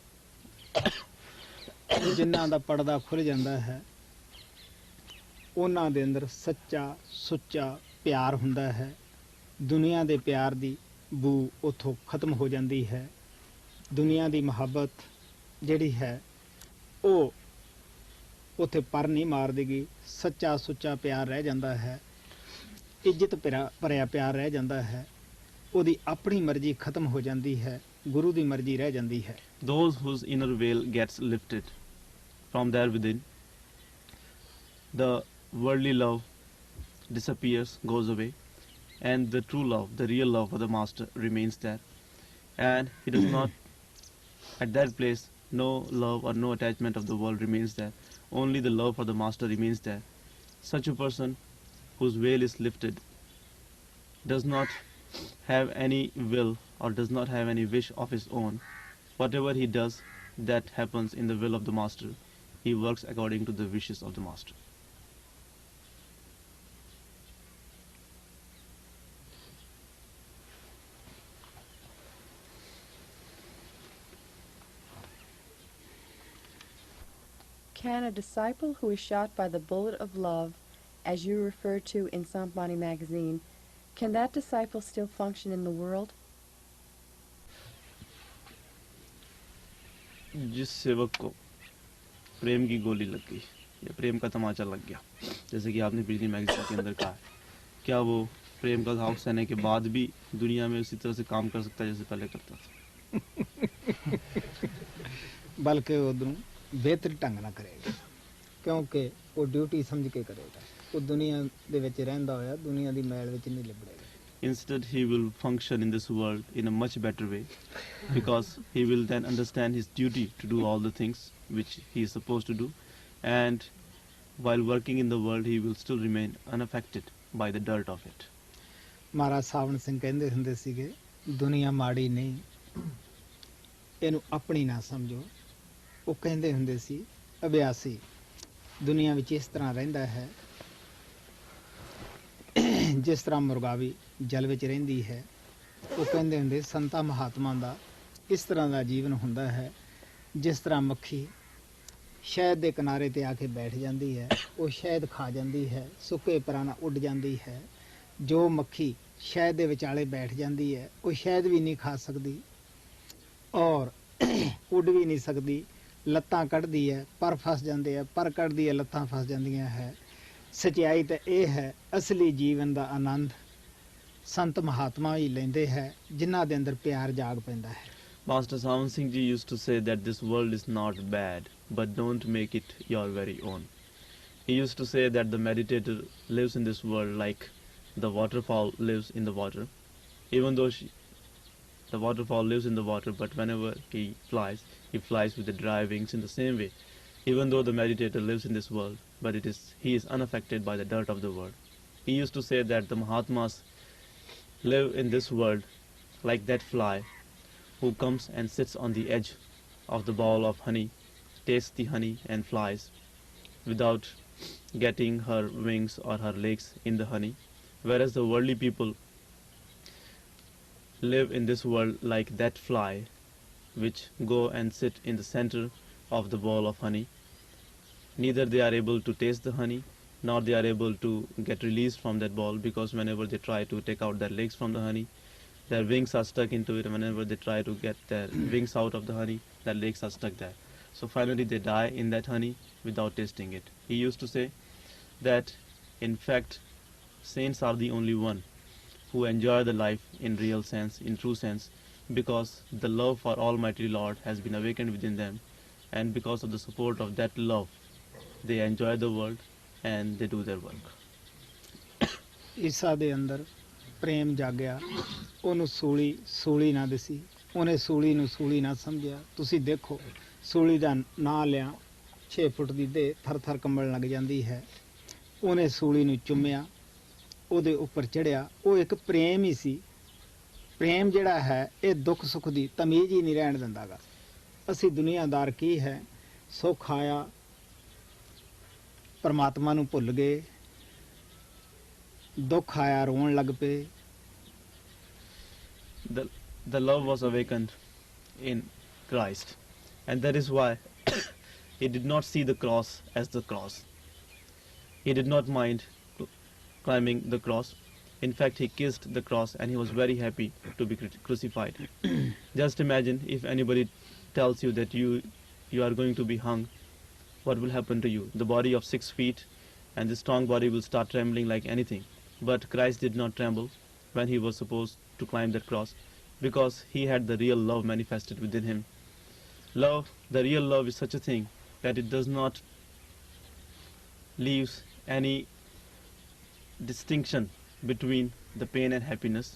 ਜਿਨ੍ਹਾਂ ਦਾ ਪਰਦਾ ਖੁੱਲ ਜਾਂਦਾ ਹੈ ਉਹਨਾਂ ਦੇ ਅੰਦਰ ਸੱਚਾ ਸੁੱਚਾ ਪਿਆਰ ਹੁੰਦਾ ਹੈ। ਦੁਨੀਆ ਦੇ ਪਿਆਰ ਦੀ ਬੂ ਉੱਥੋਂ ਖਤਮ ਹੋ ਜਾਂਦੀ ਹੈ। ਦੁਨੀਆ ਦੀ ਮੁਹੱਬਤ ਜਿਹੜੀ ਹੈ ਉਹ ਉੱਥੇ ਪਰ ਨਹੀਂ ਮਾਰ ਦੇਗੀ। ਸੱਚਾ ਸੁੱਚਾ ਪਿਆਰ ਰਹਿ ਜਾਂਦਾ ਹੈ, ਇੱਜ਼ਤ ਭਰਿਆ ਪਿਆਰ ਰਹਿ ਜਾਂਦਾ ਹੈ। ਉਹਦੀ ਆਪਣੀ ਮਰਜ਼ੀ ਖਤਮ ਹੋ ਜਾਂਦੀ ਹੈ, ਗੁਰੂ ਦੀ ਮਰਜ਼ੀ ਰਹਿ ਜਾਂਦੀ ਹੈ। Those whose inner veil gets lifted from there within, the worldly love disappears, goes away, and the true love, the real love for the master remains there. And he does not, at that place, no love or no attachment of the world remains there. Only the love for the master remains there. Such a person whose veil is lifted does not have any will or does not have any wish of his own. Whatever he does, that happens in the will of the master. He works according to the wishes of the master. Can a disciple who is shot by the bullet of love, as you refer to in Sampani magazine, can that disciple still function in the world? जिस सेवक को प्रेम की गोली लग गई या प्रेम का तमाचा लग गया, जैसे कि आपने पिछली मैगजीन के अंदर कहा है, क्या वो प्रेम का घाव सहने के बाद भी दुनिया में उसी तरह से काम कर सकता है जैसे पहले करता था? ਬਲਕਿ ਉਦੋਂ ਬਿਹਤਰ ਢੰਗ ਨਾਲ ਕਰੇਗਾ, ਕਿਉਂਕਿ ਉਹ ਡਿਊਟੀ ਸਮਝ ਕੇ ਕਰੇਗਾ। ਉਹ ਦੁਨੀਆ ਦੇ ਵਿੱਚ ਰਹਿੰਦਾ ਹੋਇਆ ਦੁਨੀਆ ਦੀ ਮੈਲ ਵਿੱਚ ਨਹੀਂ ਲਿਬੜੇਗਾ। Instead, he will function in this world in a much better way, because he will then understand his duty to do all the things which he is supposed to do, and while working in the world, he will still remain unaffected by the dirt of it. ਮਹਾਰਾਜ ਸਾਵਣ ਸਿੰਘ ਕਹਿੰਦੇ ਹੁੰਦੇ ਸੀਗੇ, ਦੁਨੀਆ ਮਾੜੀ ਨਹੀਂ, ਇਹਨੂੰ ਆਪਣੀ ਨਾ ਸਮਝੋ। ਉਹ ਕਹਿੰਦੇ ਹੁੰਦੇ ਸੀ, ਅਭਿਆਸੀ ਦੁਨੀਆ ਵਿੱਚ ਇਸ ਤਰ੍ਹਾਂ ਰਹਿੰਦਾ ਹੈ ਜਿਸ ਤਰ੍ਹਾਂ ਮੁਰਗਾਵੀ ਜਲ ਵਿੱਚ ਰਹਿੰਦੀ ਹੈ। ਉਹ ਕਹਿੰਦੇ ਹੁੰਦੇ ਸੰਤਾਂ ਮਹਾਤਮਾ ਦਾ ਇਸ ਤਰ੍ਹਾਂ ਦਾ ਜੀਵਨ ਹੁੰਦਾ ਹੈ ਜਿਸ ਤਰ੍ਹਾਂ ਮੱਖੀ ਸ਼ਹਿਦ ਦੇ ਕਿਨਾਰੇ ਤੇ ਆ ਕੇ ਬੈਠ ਜਾਂਦੀ ਹੈ, ਉਹ ਸ਼ਹਿਦ ਖਾ ਜਾਂਦੀ ਹੈ, ਸੁੱਕੇ ਪਰਾਂ ਨਾਲ ਉੱਡ ਜਾਂਦੀ ਹੈ। ਜੋ ਮੱਖੀ ਸ਼ਹਿਦ ਦੇ ਵਿਚਾਲੇ ਬੈਠ ਜਾਂਦੀ ਹੈ ਉਹ ਸ਼ਹਿਦ ਵੀ ਨਹੀਂ ਖਾ ਸਕਦੀ ਔਰ ਉੱਡ ਵੀ ਨਹੀਂ ਸਕਦੀ। ਲੱਤਾਂ ਕੱਢਦੀ ਹੈ, ਪਰ ਫਸ ਜਾਂਦੇ ਹੈ, ਪਰ ਕੱਢਦੀ ਹੈ, ਲੱਤਾਂ ਫਸ ਜਾਂਦੀਆਂ ਹੈ। ਸਚਾਈ ਤਾਂ ਇਹ ਹੈ, ਅਸਲੀ ਜੀਵਨ ਦਾ ਆਨੰਦ ਸੰਤ ਮਹਾਤਮਾ ਹੀ ਲੈਂਦੇ ਹੈ ਜਿਨ੍ਹਾਂ ਦੇ ਅੰਦਰ ਪਿਆਰ ਜਾਗ ਪੈਂਦਾ ਹੈ। Master Sawan Singh Ji used to say that this world is not bad, but don't make it your very own. He used to say that the meditator lives in this world like the waterfall lives in the water. Even though the waterfall lives in the water, but whenever he flies with the dry wings in the same way. Even though the meditator lives in this world, but he is unaffected by the dirt of the world. He used to say that the Mahatmas live in this world like that fly who comes and sits on the edge of the bowl of honey, tastes the honey and flies without getting her wings or her legs in the honey, whereas the worldly people live in this world like that fly which go and sit in the center of the bowl of honey. Neither they are able to taste the honey, nor they are able to get released from that bowl, because whenever they try to take out their legs from the honey, their wings are stuck into it, and whenever they try to get their wings out of the honey, their legs are stuck there. So finally they die in that honey without tasting it. He used to say that in fact saints are the only one who enjoy the life in real sense, in true sense, because the love for Almighty Lord has been awakened within them, and because of the support of that love they enjoy the world and they do their work. ਈਸਾ ਦੇ ਅੰਦਰ ਪ੍ਰੇਮ ਜਾਗਿਆ, ਉਹਨੂੰ ਸੂਲੀ ਨਾ ਦਿਸੀ, ਉਹਨੇ ਸੂਲੀ ਨੂੰ ਸੂਲੀ ਨਾ ਸਮਝਿਆ। ਤੁਸੀਂ ਦੇਖੋ ਸੂਲੀ ਦਾ ਨਾਂ ਲਿਆ 6 ਫੁੱਟ ਦੀ ਦੇਹ ਥਰ ਥਰ ਕੰਬਣ ਲੱਗ ਜਾਂਦੀ ਹੈ। ਉਹਨੇ ਸੂਲੀ ਨੂੰ ਚੁੰਮਿਆ, ਉਹਦੇ ਉੱਪਰ ਚੜਿਆ। ਉਹ ਇੱਕ ਪ੍ਰੇਮ ਹੀ ਸੀ। ਪ੍ਰੇਮ ਜਿਹੜਾ ਹੈ ਇਹ ਦੁੱਖ ਸੁੱਖ ਦੀ ਤਮੀਜ਼ ਹੀ ਨਹੀਂ ਰਹਿਣ ਦਿੰਦਾ ਗਾ। ਅਸੀਂ ਦੁਨੀਆਦਾਰ ਕੀ ਹੈ, ਸੁੱਖ ਆਇਆ ਪਰਮਾਤਮਾ ਨੂੰ ਭੁੱਲ ਗਏ, ਦੁੱਖ ਆਇਆ ਰੋਣ ਲੱਗ ਪਏ। The love was awakened in Christ, and that is why he did not see the cross as the cross. He did not mind climbing the cross. In fact, he kissed the cross and he was very happy to be crucified. Just imagine if anybody tells you that you are going to be hung, what will happen to you? The body of 6 feet and the strong body will start trembling like anything. But Christ did not tremble when he was supposed to climb that cross, because he had the real love manifested within him. Love, the real love, is such a thing that it does not leave any distinction between the pain and happiness.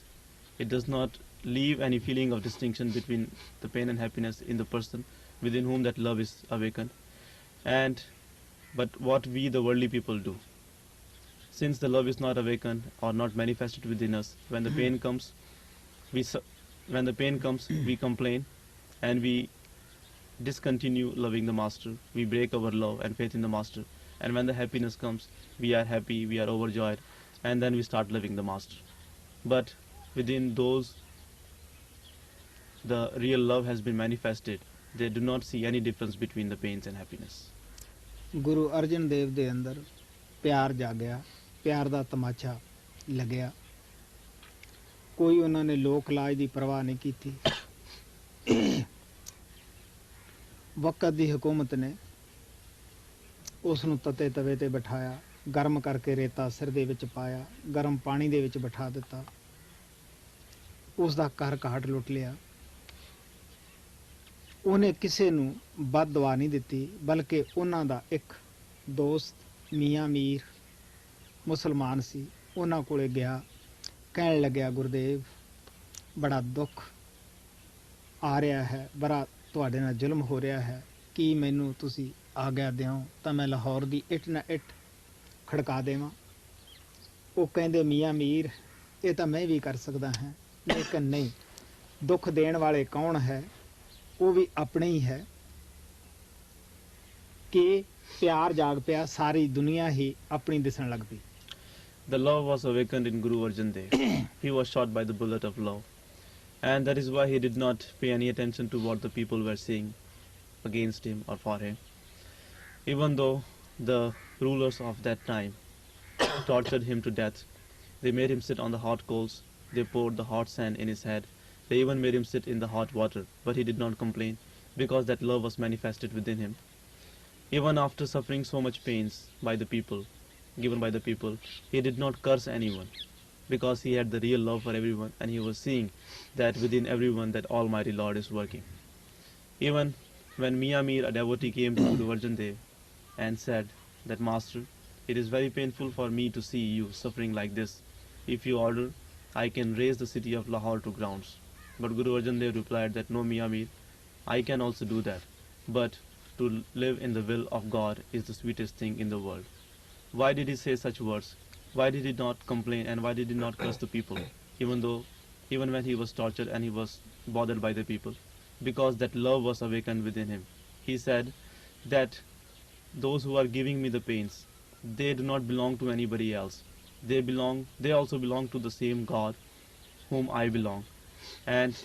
It does not leave any feeling of distinction between the pain and happiness in the person within whom that love is awakened. But what we, the worldly people, do, since the love is not awakened or not manifested within us, when the pain comes, we complain and we discontinue loving the Master. We break our love and faith in the Master. And when the happiness comes, we are happy, we are overjoyed, and then we start loving the Master. But within those the real love has been manifested, they do not see any difference between the pains and happiness. Guru Arjan Dev ਦੇ ਅੰਦਰ ਪਿਆਰ ਜਾਗਿਆ, ਪਿਆਰ ਦਾ ਤਮਾਸ਼ਾ ਲੱਗਿਆ। ਕੋਈ ਉਹਨਾਂ ਨੇ ਲੋਕ ਲਾਜ ਦੀ ਪਰਵਾਹ ਨਹੀਂ ਕੀਤੀ। ਵਕਤ ਦੀ ਹਕੂਮਤ ਨੇ ਉਸ ਨੂੰ ਤਤੇ ਤਵੇ ਤੇ ਬਿਠਾਇਆ, ਗਰਮ ਕਰਕੇ ਰੇਤਾ ਸਿਰ ਦੇ ਵਿੱਚ ਪਾਇਆ, ਗਰਮ ਪਾਣੀ ਦੇ ਵਿੱਚ ਬਿਠਾ ਦਿੱਤਾ, ਉਸ ਦਾ ਘਰ ਘਾਟ ਲੁੱਟ ਲਿਆ। ਉਹਨੇ ਕਿਸੇ ਨੂੰ ਬਦ ਦੁਆ ਨਹੀਂ ਦਿੱਤੀ, ਬਲਕਿ ਉਹਨਾਂ ਦਾ ਇੱਕ ਦੋਸਤ ਮੀਆਂ ਮੀਰ ਮੁਸਲਮਾਨ ਸੀ, ਉਹਨਾਂ ਕੋਲੇ ਗਿਆ, ਕਹਿਣ ਲੱਗਿਆ ਗੁਰਦੇਵ ਬੜਾ ਦੁੱਖ ਆ ਰਿਹਾ ਹੈ, ਬੜਾ ਤੁਹਾਡੇ ਨਾਲ ਜ਼ੁਲਮ ਹੋ ਰਿਹਾ ਹੈ, ਕੀ ਮੈਨੂੰ ਤੁਸੀਂ ਆਗਿਆ ਦਿਓ ਤਾਂ ਮੈਂ ਲਾਹੌਰ ਦੀ ਇੱਟ ਨਾ ਇੱਟ ਖੜਕਾ ਦੇਵਾਂ। ਉਹ ਕਹਿੰਦੇ ਮੀਆਂ ਮੀਰ ਇਹ ਤਾਂ ਮੈਂ ਵੀ ਕਰ ਸਕਦਾ ਹਾਂ, ਲੇਕਿਨ ਨਹੀਂ, ਦੁੱਖ ਦੇਣ ਵਾਲੇ ਕੌਣ ਹੈ, ਉਹ ਵੀ ਆਪਣੇ ਹੀ ਹੈ। ਕਿ ਪਿਆਰ ਜਾਗ ਪਿਆ, ਸਾਰੀ ਦੁਨੀਆ ਹੀ ਆਪਣੀ ਦਿਸਣ ਲੱਗ ਪਈ। The love was awakened in Guru Arjan Dev. He was shot by the bullet of love. And that is why he did not pay any attention to what the people were saying against him or for him. Even though the rulers of that time tortured him to death, they made him sit on the hot coals, they poured the hot sand in his head, they even made him sit in the hot water, but he did not complain, because that love was manifested within him. Even after suffering so much pains given by the people, he did not curse anyone, because he had the real love for everyone, and he was seeing that within everyone that Almighty Lord is working. Even when Mia Mir, a devotee, came to Guru Arjan Dev and said that, Master, it is very painful for me to see you suffering like this. If you order, I can raise the city of Lahore to grounds. But Guru Arjan Dev replied that, no Mia Mir, I can also do that, but to live in the will of God is the sweetest thing in the world. Why did he say such words? Why did he not complain, and why did he not curse the people, even when he was tortured and he was bothered by the people? Because that love was awakened within him. He said that those who are giving me the pains, they do not belong to anybody else. They also belong to the same God whom I belong. And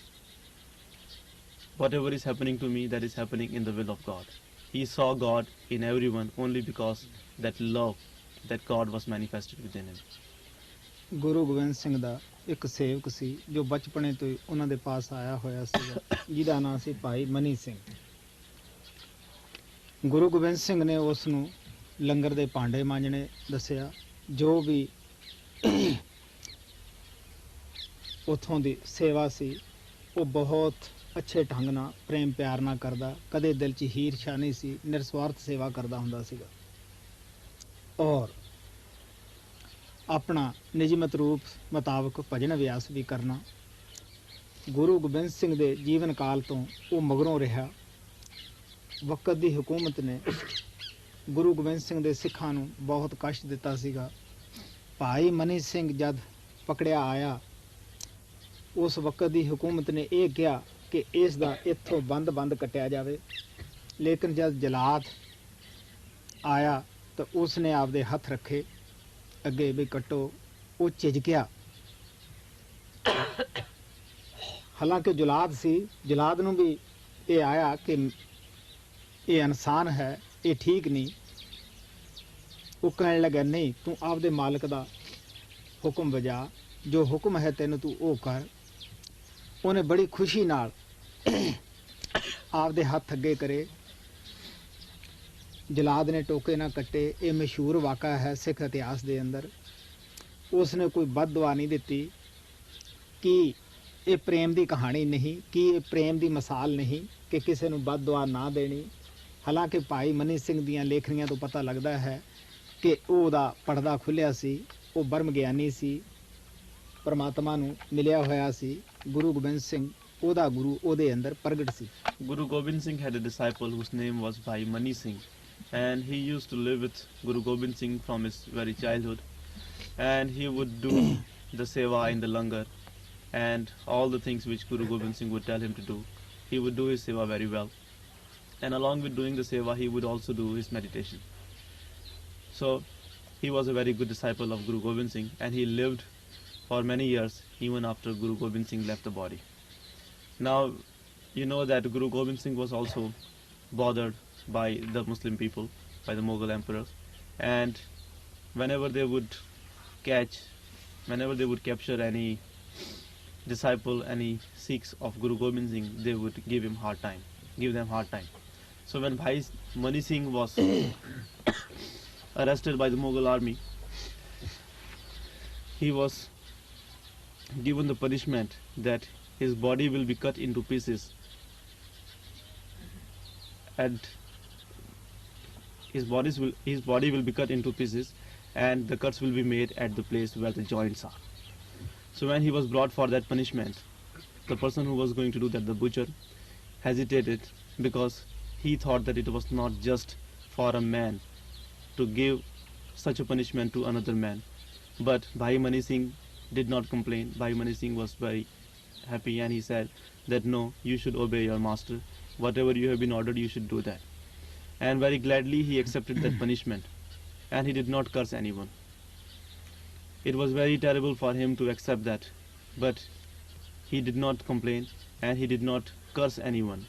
whatever is happening to me, that is happening in the will of God. He saw God in everyone only because that love, that God was manifested within him. Guru Gobind Singh ਦਾ ਇੱਕ ਸੇਵਕ ਸੀ ਜੋ ਬਚਪਨੇ ਤੋਂ ਹੀ ਉਹਨਾਂ ਦੇ ਪਾਸ ਆਇਆ ਹੋਇਆ ਸੀਗਾ, ਜਿਹਦਾ ਨਾਂ ਸੀ ਭਾਈ ਮਨੀ ਸਿੰਘ। ਗੁਰੂ ਗੋਬਿੰਦ ਸਿੰਘ ਨੇ ਉਸ ਨੂੰ ਲੰਗਰ ਦੇ ਭਾਂਡੇ ਮਾਂਜਣੇ ਦੱਸਿਆ, ਜੋ ਵੀ ਉੱਥੋਂ ਦੀ ਸੇਵਾ ਸੀ ਉਹ ਬਹੁਤ ਅੱਛੇ ਢੰਗ ਨਾਲ ਪ੍ਰੇਮ ਪਿਆਰ ਨਾਲ ਕਰਦਾ, ਕਦੇ ਦਿਲ 'ਚ ਈਰਖਾ ਨਹੀਂ ਸੀ, ਨਿਰਸਵਾਰਥ ਸੇਵਾ ਕਰਦਾ ਹੁੰਦਾ ਸੀਗਾ। ਔਰ ਆਪਣਾ ਨਿਯਮਿਤ ਰੂਪ ਮੁਤਾਬਕ ਭਜਨ ਅਭਿਆਸ ਵੀ ਕਰਨਾ। ਗੁਰੂ ਗੋਬਿੰਦ ਸਿੰਘ ਦੇ ਜੀਵਨ ਕਾਲ ਤੋਂ ਉਹ ਮਗਰੋਂ ਰਿਹਾ। ਵਕਤ ਦੀ ਹਕੂਮਤ ਨੇ ਗੁਰੂ ਗੋਬਿੰਦ ਸਿੰਘ ਦੇ ਸਿੱਖਾਂ ਨੂੰ ਬਹੁਤ ਕਸ਼ਟ ਦਿੱਤਾ ਸੀਗਾ। ਭਾਈ ਮਨੀ ਸਿੰਘ ਜਦ ਪਕੜਿਆ ਆਇਆ, ਉਸ ਵਕਤ ਦੀ ਹਕੂਮਤ ਨੇ ਇਹ ਕਿਹਾ ਕਿ ਇਸ ਦਾ ਇੱਥੋਂ ਬੰਦ ਕੱਟਿਆ ਜਾਵੇ। ਲੇਕਿਨ ਜਦ ਜਲਾਦ ਆਇਆ ਤਾਂ ਉਸ ਨੇ ਆਪਦੇ ਹੱਥ ਰੱਖੇ ਅੱਗੇ ਵੀ ਕੱਟੋ। ਉਹ ਝਿਜਕਿਆ। ਹਾਲਾਂਕਿ ਜਲਾਦ ਸੀ, ਜਲਾਦ ਨੂੰ ਵੀ ਇਹ ਆਇਆ ਕਿ ਇਹ ਇਨਸਾਨ ਹੈ, ਇਹ ਠੀਕ ਨਹੀਂ। ਉਹ ਕਹਿਣ ਲੱਗਾ, ਨਹੀਂ, ਤੂੰ ਆਪਦੇ ਮਾਲਕ ਦਾ ਹੁਕਮ ਵਜਾ, ਜੋ ਹੁਕਮ ਹੈ ਤੈਨੂੰ ਤੂੰ ਉਹ ਕਰ। ਉਹਨੇ ਬੜੀ ਖੁਸ਼ੀ ਨਾਲ ਆਪਦੇ ਹੱਥ ਅੱਗੇ ਕਰੇ। ਜਲਾਦ ਨੇ ਟੋਕੇ ਨਾ ਕੱਟੇ। ਇਹ ਮਸ਼ਹੂਰ ਵਾਕਾ ਹੈ ਸਿੱਖ ਇਤਿਹਾਸ ਦੇ ਅੰਦਰ। ਉਸ ਨੇ ਕੋਈ ਬਦਦੁਆ ਨਹੀਂ ਦਿੱਤੀ। ਕਿ ਇਹ ਪ੍ਰੇਮ ਦੀ ਕਹਾਣੀ ਨਹੀਂ, ਕਿ ਇਹ ਪ੍ਰੇਮ ਦੀ ਮਿਸਾਲ ਨਹੀਂ ਕਿ ਕਿਸੇ ਨੂੰ ਬਦਦੁਆ ਨਾ ਦੇਣੀ। ਹਾਲਾਂਕਿ ਭਾਈ ਮਨੀ ਸਿੰਘ ਦੀਆਂ ਲੇਖਣੀਆਂ ਤੋਂ ਪਤਾ ਲੱਗਦਾ ਹੈ ਕਿ ਉਹਦਾ ਪਰਦਾ ਖੁੱਲਿਆ ਸੀ, ਉਹ ਬਰਮ ਗਿਆਨੀ ਸੀ, ਪਰਮਾਤਮਾ ਨੂੰ ਮਿਲਿਆ ਹੋਇਆ ਸੀ। ਗੁਰੂ ਗੋਬਿੰਦ ਸਿੰਘ ਉਹਦਾ ਗੁਰੂ ਉਹਦੇ ਅੰਦਰ ਪ੍ਰਗਟ ਸੀ। Guru Gobind Singh had a disciple whose name was Bhai Mani Singh, and he used to live with Guru Gobind Singh from his very childhood, and he would do the seva in the langar and all the things which Guru Gobind Singh would tell him to do. He would do his seva very well, and along with doing the seva he would also do his meditation. So he was a very good disciple of Guru Gobind Singh, and he lived for many years even after Guru Gobind Singh left the body. Now you know that Guru Gobind Singh was also bothered by the Muslim people, by the Mughal emperors, and whenever they would capture any disciple, any Sikhs of Guru Gobind Singh, they would give them hard time. So when Bhai Mani Singh was arrested by the Mughal army, he was given the punishment that his body will be cut into pieces, and his body will be cut into pieces, and the cuts will be made at the place where the joints are. So when he was brought for that punishment, the person who was going to do that, the butcher, hesitated because he thought that it was not just for a man to give such a punishment to another man. But Bhai Mani Singh did not complain. Bhai Mani Singh was very happy, and he said that no, you should obey your master. Whatever you have been ordered, you should do that. And very gladly he accepted that punishment, and he did not curse anyone. It was very terrible for him to accept that, but he did not complain, and he did not curse anyone.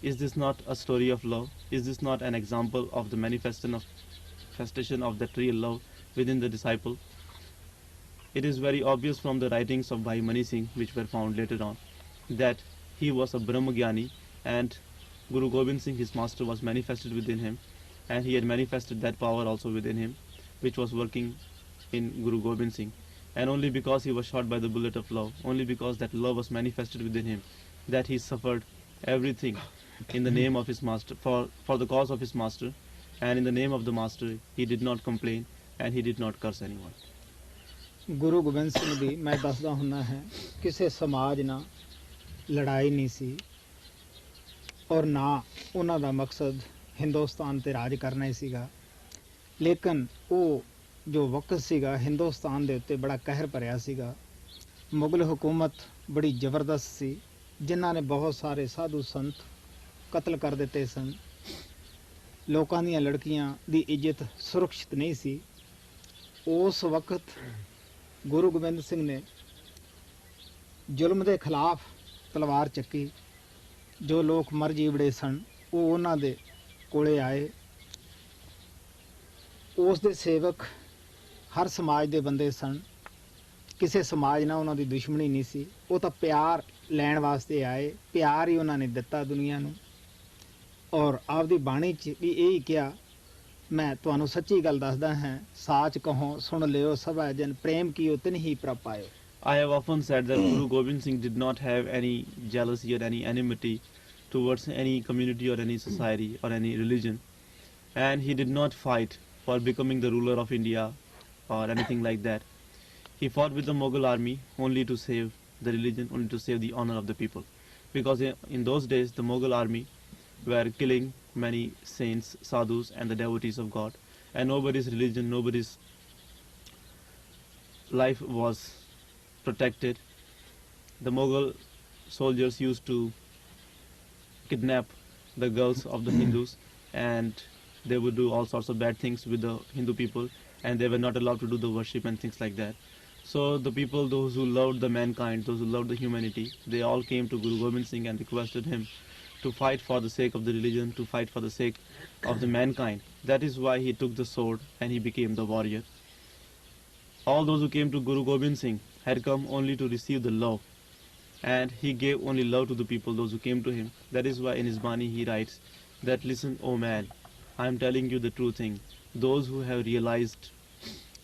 Is this not a story of love? Is this not an example of the manifestation of that real love within the disciple? It is very obvious from the writings of Bhai Mani Singh, which were found later on, that he was a Brahmagyani, and Guru Gobind Singh, his master, was manifested within him, and he had manifested that power also within him, which was working in Guru Gobind Singh. And only because he was shot by the bullet of love, only because that love was manifested within him, that he suffered everything in the name of his master, for the cause of his master, and in the name of the master, he did not complain, and he did not curse anyone. Guru Gobind Singh ਦੀ ਮੈਂ ਦੱਸਦਾ ਹੁੰਦਾ ਹੈ, ਕਿਸੇ ਸਮਾਜ ਨਾਲ ਲੜਾਈ ਨਹੀਂ ਸੀ, ਔਰ ਨਾ ਉਹਨਾਂ ਦਾ ਮਕਸਦ ਹਿੰਦੁਸਤਾਨ ਤੇ ਰਾਜ ਕਰਨਾ ਹੀ ਸੀਗਾ। ਲੇਕਿਨ ਉਹ ਜੋ ਵਕਤ ਸੀਗਾ, ਹਿੰਦੁਸਤਾਨ ਦੇ ਉੱਤੇ ਬੜਾ ਕਹਿਰ ਭਰਿਆ ਸੀਗਾ। ਮੁਗਲ ਹਕੂਮਤ ਬੜੀ ਜ਼ਬਰਦਸਤ ਸੀ, ਜਿਨ੍ਹਾਂ ਨੇ ਬਹੁਤ ਸਾਰੇ ਸਾਧੂ ਸੰਤ ਕਤਲ ਕਰ ਦਿੱਤੇ ਸਨ। ਲੋਕਾਂ ਦੀਆਂ ਲੜਕੀਆਂ ਦੀ ਇੱਜ਼ਤ ਸੁਰੱਖਿਅਤ ਨਹੀਂ ਸੀ। ਉਸ ਵਕਤ ਗੁਰੂ ਗੋਬਿੰਦ ਸਿੰਘ ਨੇ ਜ਼ੁਲਮ ਦੇ ਖਿਲਾਫ ਤਲਵਾਰ ਚੱਕੀ। ਜੋ ਲੋਕ ਮਰ ਜੀਵੜੇ ਸਨ, ਉਹ ਉਹਨਾਂ ਦੇ ਕੋਲੇ ਆਏ। ਉਸ ਦੇ ਸੇਵਕ ਹਰ ਸਮਾਜ ਦੇ ਬੰਦੇ ਸਨ, ਕਿਸੇ ਸਮਾਜ ਨਾਲ ਉਹਨਾਂ ਦੀ ਦੁਸ਼ਮਣੀ ਨਹੀਂ ਸੀ। ਉਹ ਤਾਂ ਪਿਆਰ ਲੈਣ ਵਾਸਤੇ ਆਏ, ਪਿਆਰ ਹੀ ਉਹਨਾਂ ਨੇ ਦਿੱਤਾ ਦੁਨੀਆ ਨੂੰ। ਔਰ ਆਪਦੀ ਬਾਣੀ 'ਚ ਵੀ ਇਹੀ ਕਿਹਾ, ਮੈਂ ਤੁਹਾਨੂੰ ਸੱਚੀ ਗੱਲ ਦੱਸਦਾ ਹਾਂ, ਸਾਚ ਕਹੋ ਸੁਣ ਲਿਓ ਸਭਾ ਜਨ, ਪ੍ਰੇਮ ਕੀਓ ਤਿਨ ਹੀ ਪ੍ਰਭ ਪਾਇਓ। I have often said that Guru Gobind Singh did not have any jealousy or any enmity towards any community or any society or any religion, and he did not fight for becoming the ruler of India or anything like that. He fought with the Mughal army only to save the religion, only to save the honor of the people. Because in those days, the Mughal army were killing many saints, sadhus, and the devotees of God, and nobody's religion, nobody's life was protected. The Mughal soldiers used to kidnap the girls of the Hindus, and they would do all sorts of bad things with the Hindu people, and they were not allowed to do the worship and things like that. So the people, those who loved the mankind, those who loved the humanity, they all came to Guru Gobind Singh and requested him to fight for the sake of the religion, to fight for the sake of the mankind. That is why he took the sword and he became the warrior. All those who came to Guru Gobind Singh had come only to receive the love, and he gave only love to the people, those who came to him. That is why in his Bani he writes that, listen, O man, I am telling you the true thing. Those who have realized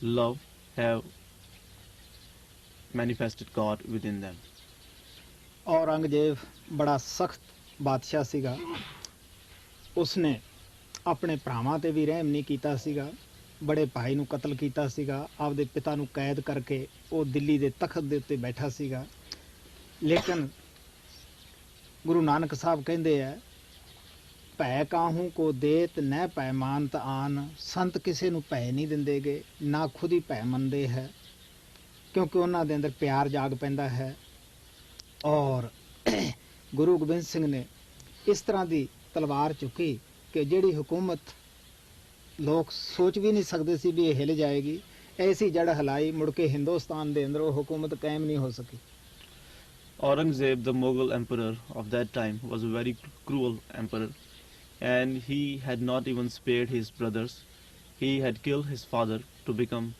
love have manifested God within them. Aurangzeb ਬੜਾ ਸਖਤ ਬਾਦਸ਼ਾਹ ਸੀਗਾ। ਉਸਨੇ ਆਪਣੇ ਭਰਾਵਾਂ ਤੇ ਵੀ ਰਹਿਮ ਨਹੀਂ ਕੀਤਾ ਸੀਗਾ। ਬੜੇ ਭਾਈ ਨੂੰ ਕਤਲ ਕੀਤਾ ਸੀਗਾ। ਆਪਦੇ ਪਿਤਾ ਨੂੰ ਕੈਦ ਕਰਕੇ ਉਹ ਦਿੱਲੀ ਦੇ ਤਖਤ ਦੇ ਉੱਤੇ ਬੈਠਾ ਸੀਗਾ। ਲੇਕਿਨ ਗੁਰੂ ਨਾਨਕ ਸਾਹਿਬ ਕਹਿੰਦੇ ਆ, ਭੈ ਕਾਹੂ ਕੋ ਦੇਤ ਨਹਿ ਭੈ ਮਾਨਤ ਆਨ। ਸੰਤ ਕਿਸੇ ਨੂੰ ਭੈ ਨਹੀਂ ਦਿੰਦੇਗੇ, ਨਾ ਖੁਦ ਹੀ ਭੈ ਮੰਨਦੇ ਹੈ, ਕਿਉਂਕਿ ਉਹਨਾਂ ਦੇ ਅੰਦਰ ਪਿਆਰ ਜਾਗ ਪੈਂਦਾ ਹੈ। ਔਰ ਗੁਰੂ ਗੋਬਿੰਦ ਸਿੰਘ ਨੇ ਇਸ ਤਰ੍ਹਾਂ ਦੀ ਤਲਵਾਰ ਚੁੱਕੀ ਕਿ ਜਿਹੜੀ ਹੁਕੂਮਤ ਲੋਕ ਸੋਚ ਵੀ ਨਹੀਂ ਸਕਦੇ ਸੀ ਵੀ ਇਹ ਹਿੱਲ ਜਾਏਗੀ, ਐਸੀ ਜੜ ਹਲਾਈ, ਮੁੜ ਕੇ ਹਿੰਦੁਸਤਾਨ ਦੇ ਅੰਦਰ ਉਹ ਹੁਕੂਮਤ ਕਾਇਮ ਨਹੀਂ ਹੋ ਸਕੀ। Aurangzeb, the Mughal emperor of that time, was a very cruel emperor, and he had not even spared his brothers. He had killed his father to become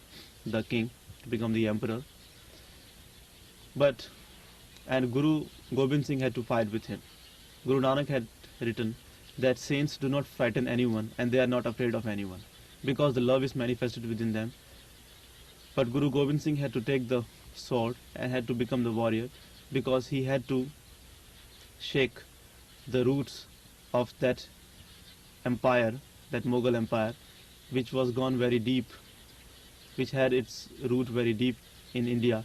the king, to become the emperor. And Guru Gobind Singh had to fight with him. Guru Nanak had written that saints do not frighten anyone and they are not afraid of anyone, because the love is manifested within them. But Guru Gobind Singh had to take the sword and had to become the warrior, because he had to shake the roots of that empire, that Mughal empire, which was gone very deep, which had its root very deep in India.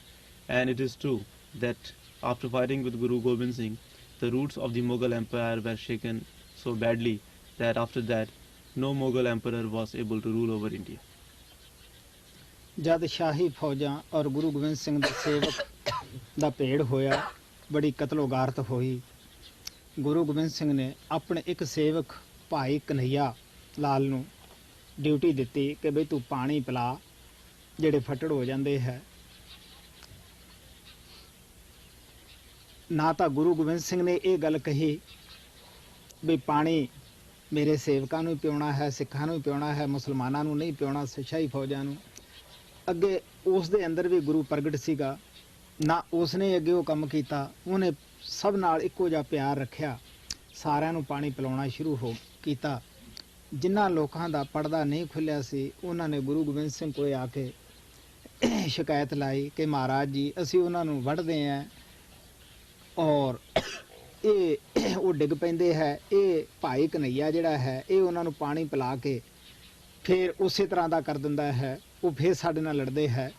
And it is true that after fighting with Guru Gobind Singh, the roots of the Mughal empire were shaken so badly that after that no Mughal emperor was able to rule over India. ਜਦ ਸ਼ਾਹੀ ਫੌਜਾਂ ਔਰ ਗੁਰੂ ਗੋਬਿੰਦ ਸਿੰਘ ਦੇ ਸੇਵਕ ਦਾ ਭੇੜ ਹੋਇਆ, ਬੜੀ ਕਤਲੋਗਾਰਤ ਹੋਈ। ਗੁਰੂ ਗੋਬਿੰਦ ਸਿੰਘ ਨੇ ਆਪਣੇ ਇੱਕ ਸੇਵਕ ਭਾਈ ਕਨ੍ਹਈਆ ਲਾਲ ਨੂੰ ਡਿਊਟੀ ਦਿੱਤੀ ਕਿ ਬਈ ਤੂੰ ਪਾਣੀ ਪਿਲਾ ਜਿਹੜੇ ਫੱਟੜ ਹੋ ਜਾਂਦੇ ਹੈ। ਨਾ ਤਾਂ ਗੁਰੂ ਗੋਬਿੰਦ ਸਿੰਘ ਨੇ ਇਹ ਗੱਲ ਕਹੀ ਵੀ ਪਾਣੀ ਮੇਰੇ ਸੇਵਕਾਂ ਨੂੰ ਹੀ ਪਿਉਣਾ ਹੈ, ਸਿੱਖਾਂ ਨੂੰ ਹੀ ਪਿਉਣਾ ਹੈ, ਮੁਸਲਮਾਨਾਂ ਨੂੰ ਨਹੀਂ ਪਿਉਣਾ, ਸ਼ਾਹੀ ਫੌਜਾਂ ਨੂੰ। ਅੱਗੇ ਉਸ ਦੇ ਅੰਦਰ ਵੀ ਗੁਰੂ ਪ੍ਰਗਟ ਸੀਗਾ, ਨਾ ਉਸਨੇ ਅੱਗੇ ਉਹ ਕੰਮ ਕੀਤਾ। ਉਹਨੇ ਸਭ ਨਾਲ ਇੱਕੋ ਜਿਹਾ ਪਿਆਰ ਰੱਖਿਆ, ਸਾਰਿਆਂ ਨੂੰ ਪਾਣੀ ਪਿਲਾਉਣਾ ਸ਼ੁਰੂ ਕੀਤਾ। ਜਿਨ੍ਹਾਂ ਲੋਕਾਂ ਦਾ ਪਰਦਾ ਨਹੀਂ ਖੁੱਲਿਆ ਸੀ, ਉਹਨਾਂ ਨੇ ਗੁਰੂ ਗੋਬਿੰਦ ਸਿੰਘ ਕੋਲ ਆ ਕੇ ਸ਼ਿਕਾਇਤ ਲਾਈ ਕਿ ਮਹਾਰਾਜ ਜੀ, ਅਸੀਂ ਉਹਨਾਂ ਨੂੰ ਵੱਢਦੇ ਹਾਂ ਔਰ ਇਹ ਉਹ ਡਿੱਗ ਪੈਂਦੇ ਹੈ। ਇਹ ਭਾਈ ਕਨ੍ਹਈਆ ਜਿਹੜਾ ਹੈ, ਇਹ ਉਹਨਾਂ ਨੂੰ ਪਾਣੀ ਪਿਲਾ ਕੇ ਫਿਰ ਉਸੇ ਤਰ੍ਹਾਂ ਦਾ ਕਰ ਦਿੰਦਾ ਹੈ, ਉਹ ਫਿਰ ਸਾਡੇ ਨਾਲ ਲੜਦੇ ਹੈ।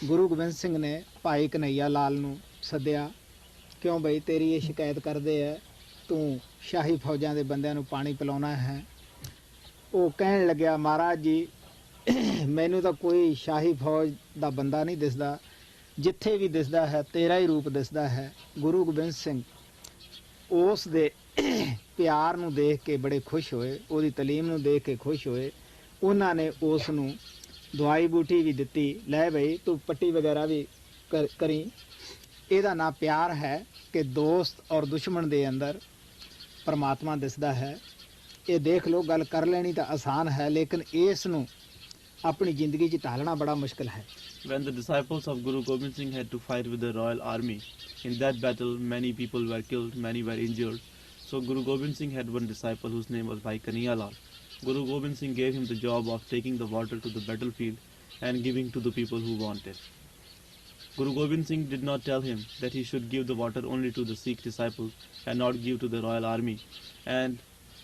ਗੁਰੂ ਗੋਬਿੰਦ ਸਿੰਘ ਨੇ ਭਾਈ ਕਨ੍ਹਈਆ ਲਾਲ ਨੂੰ ਸੱਦਿਆ, ਕਿਉਂ ਬਈ ਤੇਰੀ ਇਹ ਸ਼ਿਕਾਇਤ ਕਰਦੇ ਹੈ, ਤੂੰ ਸ਼ਾਹੀ ਫੌਜਾਂ ਦੇ ਬੰਦਿਆਂ ਨੂੰ ਪਾਣੀ ਪਿਲਾਉਣਾ ਹੈ। ਉਹ ਕਹਿਣ ਲੱਗਿਆ, ਮਹਾਰਾਜ ਜੀ, ਮੈਨੂੰ ਤਾਂ ਕੋਈ ਸ਼ਾਹੀ ਫੌਜ ਦਾ ਬੰਦਾ ਨਹੀਂ ਦਿਸਦਾ, ਜਿੱਥੇ ਵੀ ਦਿਸਦਾ ਹੈ ਤੇਰਾ ਹੀ ਰੂਪ ਦਿਸਦਾ ਹੈ। ਗੁਰੂ ਗੋਬਿੰਦ ਸਿੰਘ ਉਸ ਦੇ ਪਿਆਰ ਨੂੰ ਦੇਖ ਕੇ ਬੜੇ ਖੁਸ਼ ਹੋਏ, ਉਹਦੀ ਤਾਲੀਮ ਨੂੰ ਦੇਖ ਕੇ ਖੁਸ਼ ਹੋਏ। ਉਹਨਾਂ ਨੇ ਉਸ ਨੂੰ ਦਵਾਈ ਬੂਟੀ ਵੀ ਦਿੱਤੀ, ਲੈ ਬਈ ਤੂੰ ਪੱਟੀ ਵਗੈਰਾ ਵੀ ਕਰੀ। ਇਹਦਾ ਨਾਂ ਪਿਆਰ ਹੈ ਕਿ ਦੋਸਤ ਔਰ ਦੁਸ਼ਮਣ ਦੇ ਅੰਦਰ ਪਰਮਾਤਮਾ ਦਿਸਦਾ ਹੈ। ਇਹ ਦੇਖ ਲਓ, ਗੱਲ ਕਰ ਲੈਣੀ ਤਾਂ ਆਸਾਨ ਹੈ, ਲੇਕਿਨ ਇਸ ਨੂੰ ਆਪਣੀ ਜ਼ਿੰਦਗੀ 'ਚ ਢਾਲਣਾ ਬੜਾ ਮੁਸ਼ਕਿਲ ਹੈ। When the disciples of Guru Gobind Singh had to fight with the royal army, in that battle many people were killed, many were injured. So Guru Gobind Singh had one disciple whose name was Bhai Kanhaiya Lal. Guru Gobind Singh gave him the job of taking the water to the battlefield and giving to the people who wanted. Guru Gobind Singh did not tell him that he should give the water only to the Sikh disciples and not give to the royal army. And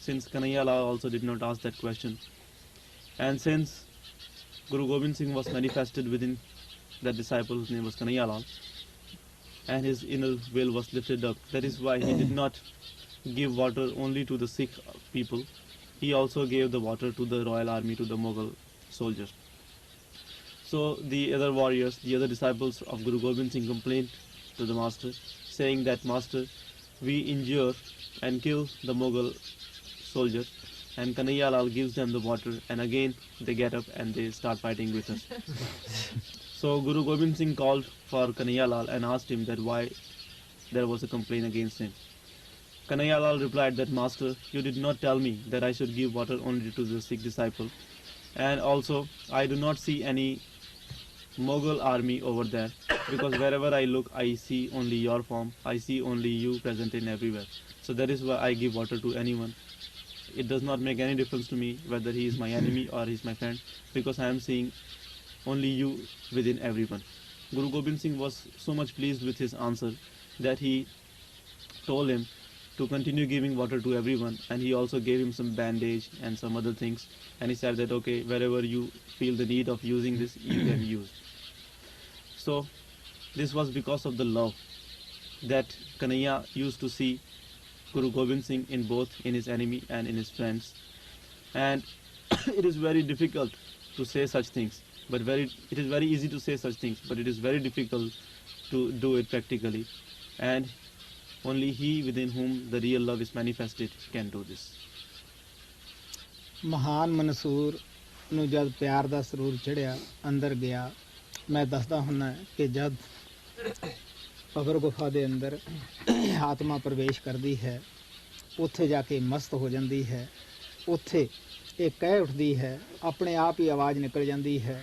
since Kanhaiya Lal also did not ask that question, and since Guru Gobind Singh was manifested within that disciple whose name was Kanhaiya Lal, and his inner will was lifted up. That is why he did not give water only to the Sikh people. He also gave the water to the royal army, to the Mughal soldiers. So the other warriors, the other disciples of Guru Gobind Singh complained to the master, saying that, Master, we injure and kill the Mughal soldiers, and Kanhaiya Lal gives them the water, and again they get up and they start fighting with us. So Guru Gobind Singh called for Kanhaiya Lal and asked him that why there was a complaint against him. Kanhaiya Lal replied that, Master, you did not tell me that I should give water only to the Sikh disciple, and also I do not see any Mughal army over there, because wherever I look I see only your form, I see only you present in everywhere. So that is why I give water to anyone. It does not make any difference to me whether he is my enemy or he is my friend, because I am seeing only you within everyone. Guru Gobind Singh was so much pleased with his answer that he told him to continue giving water to everyone, and he also gave him some bandage and some other things, and he said that, okay, wherever you feel the need of using this, you can use. So this was because of the love that Kanhaiya used to see Guru Gobind Singh in both in his enemy and in his friends. And it is very difficult to say such things, but it is very easy to say such things, but it is very difficult to do it practically. And only he within whom the real love is manifested can do this. ਮਹਾਨ ਮਨਸੂਰ ਨੂੰ ਜਦ ਪਿਆਰ ਦਾ ਸਰੂਰ ਚੜਿਆ, ਅੰਦਰ ਗਿਆ। ਮੈਂ ਦੱਸਦਾ ਹੁੰਦਾ ਕਿ ਜਦ ਪਵਰ ਗੁਫਾ ਦੇ ਅੰਦਰ ਆਤਮਾ ਪ੍ਰਵੇਸ਼ ਕਰਦੀ ਹੈ, ਉੱਥੇ ਜਾ ਕੇ ਮਸਤ ਹੋ ਜਾਂਦੀ ਹੈ। ਉੱਥੇ ਇਹ ਕਹਿ ਉੱਠਦੀ ਹੈ, ਆਪਣੇ ਆਪ ਹੀ ਆਵਾਜ਼ ਨਿਕਲ ਜਾਂਦੀ ਹੈ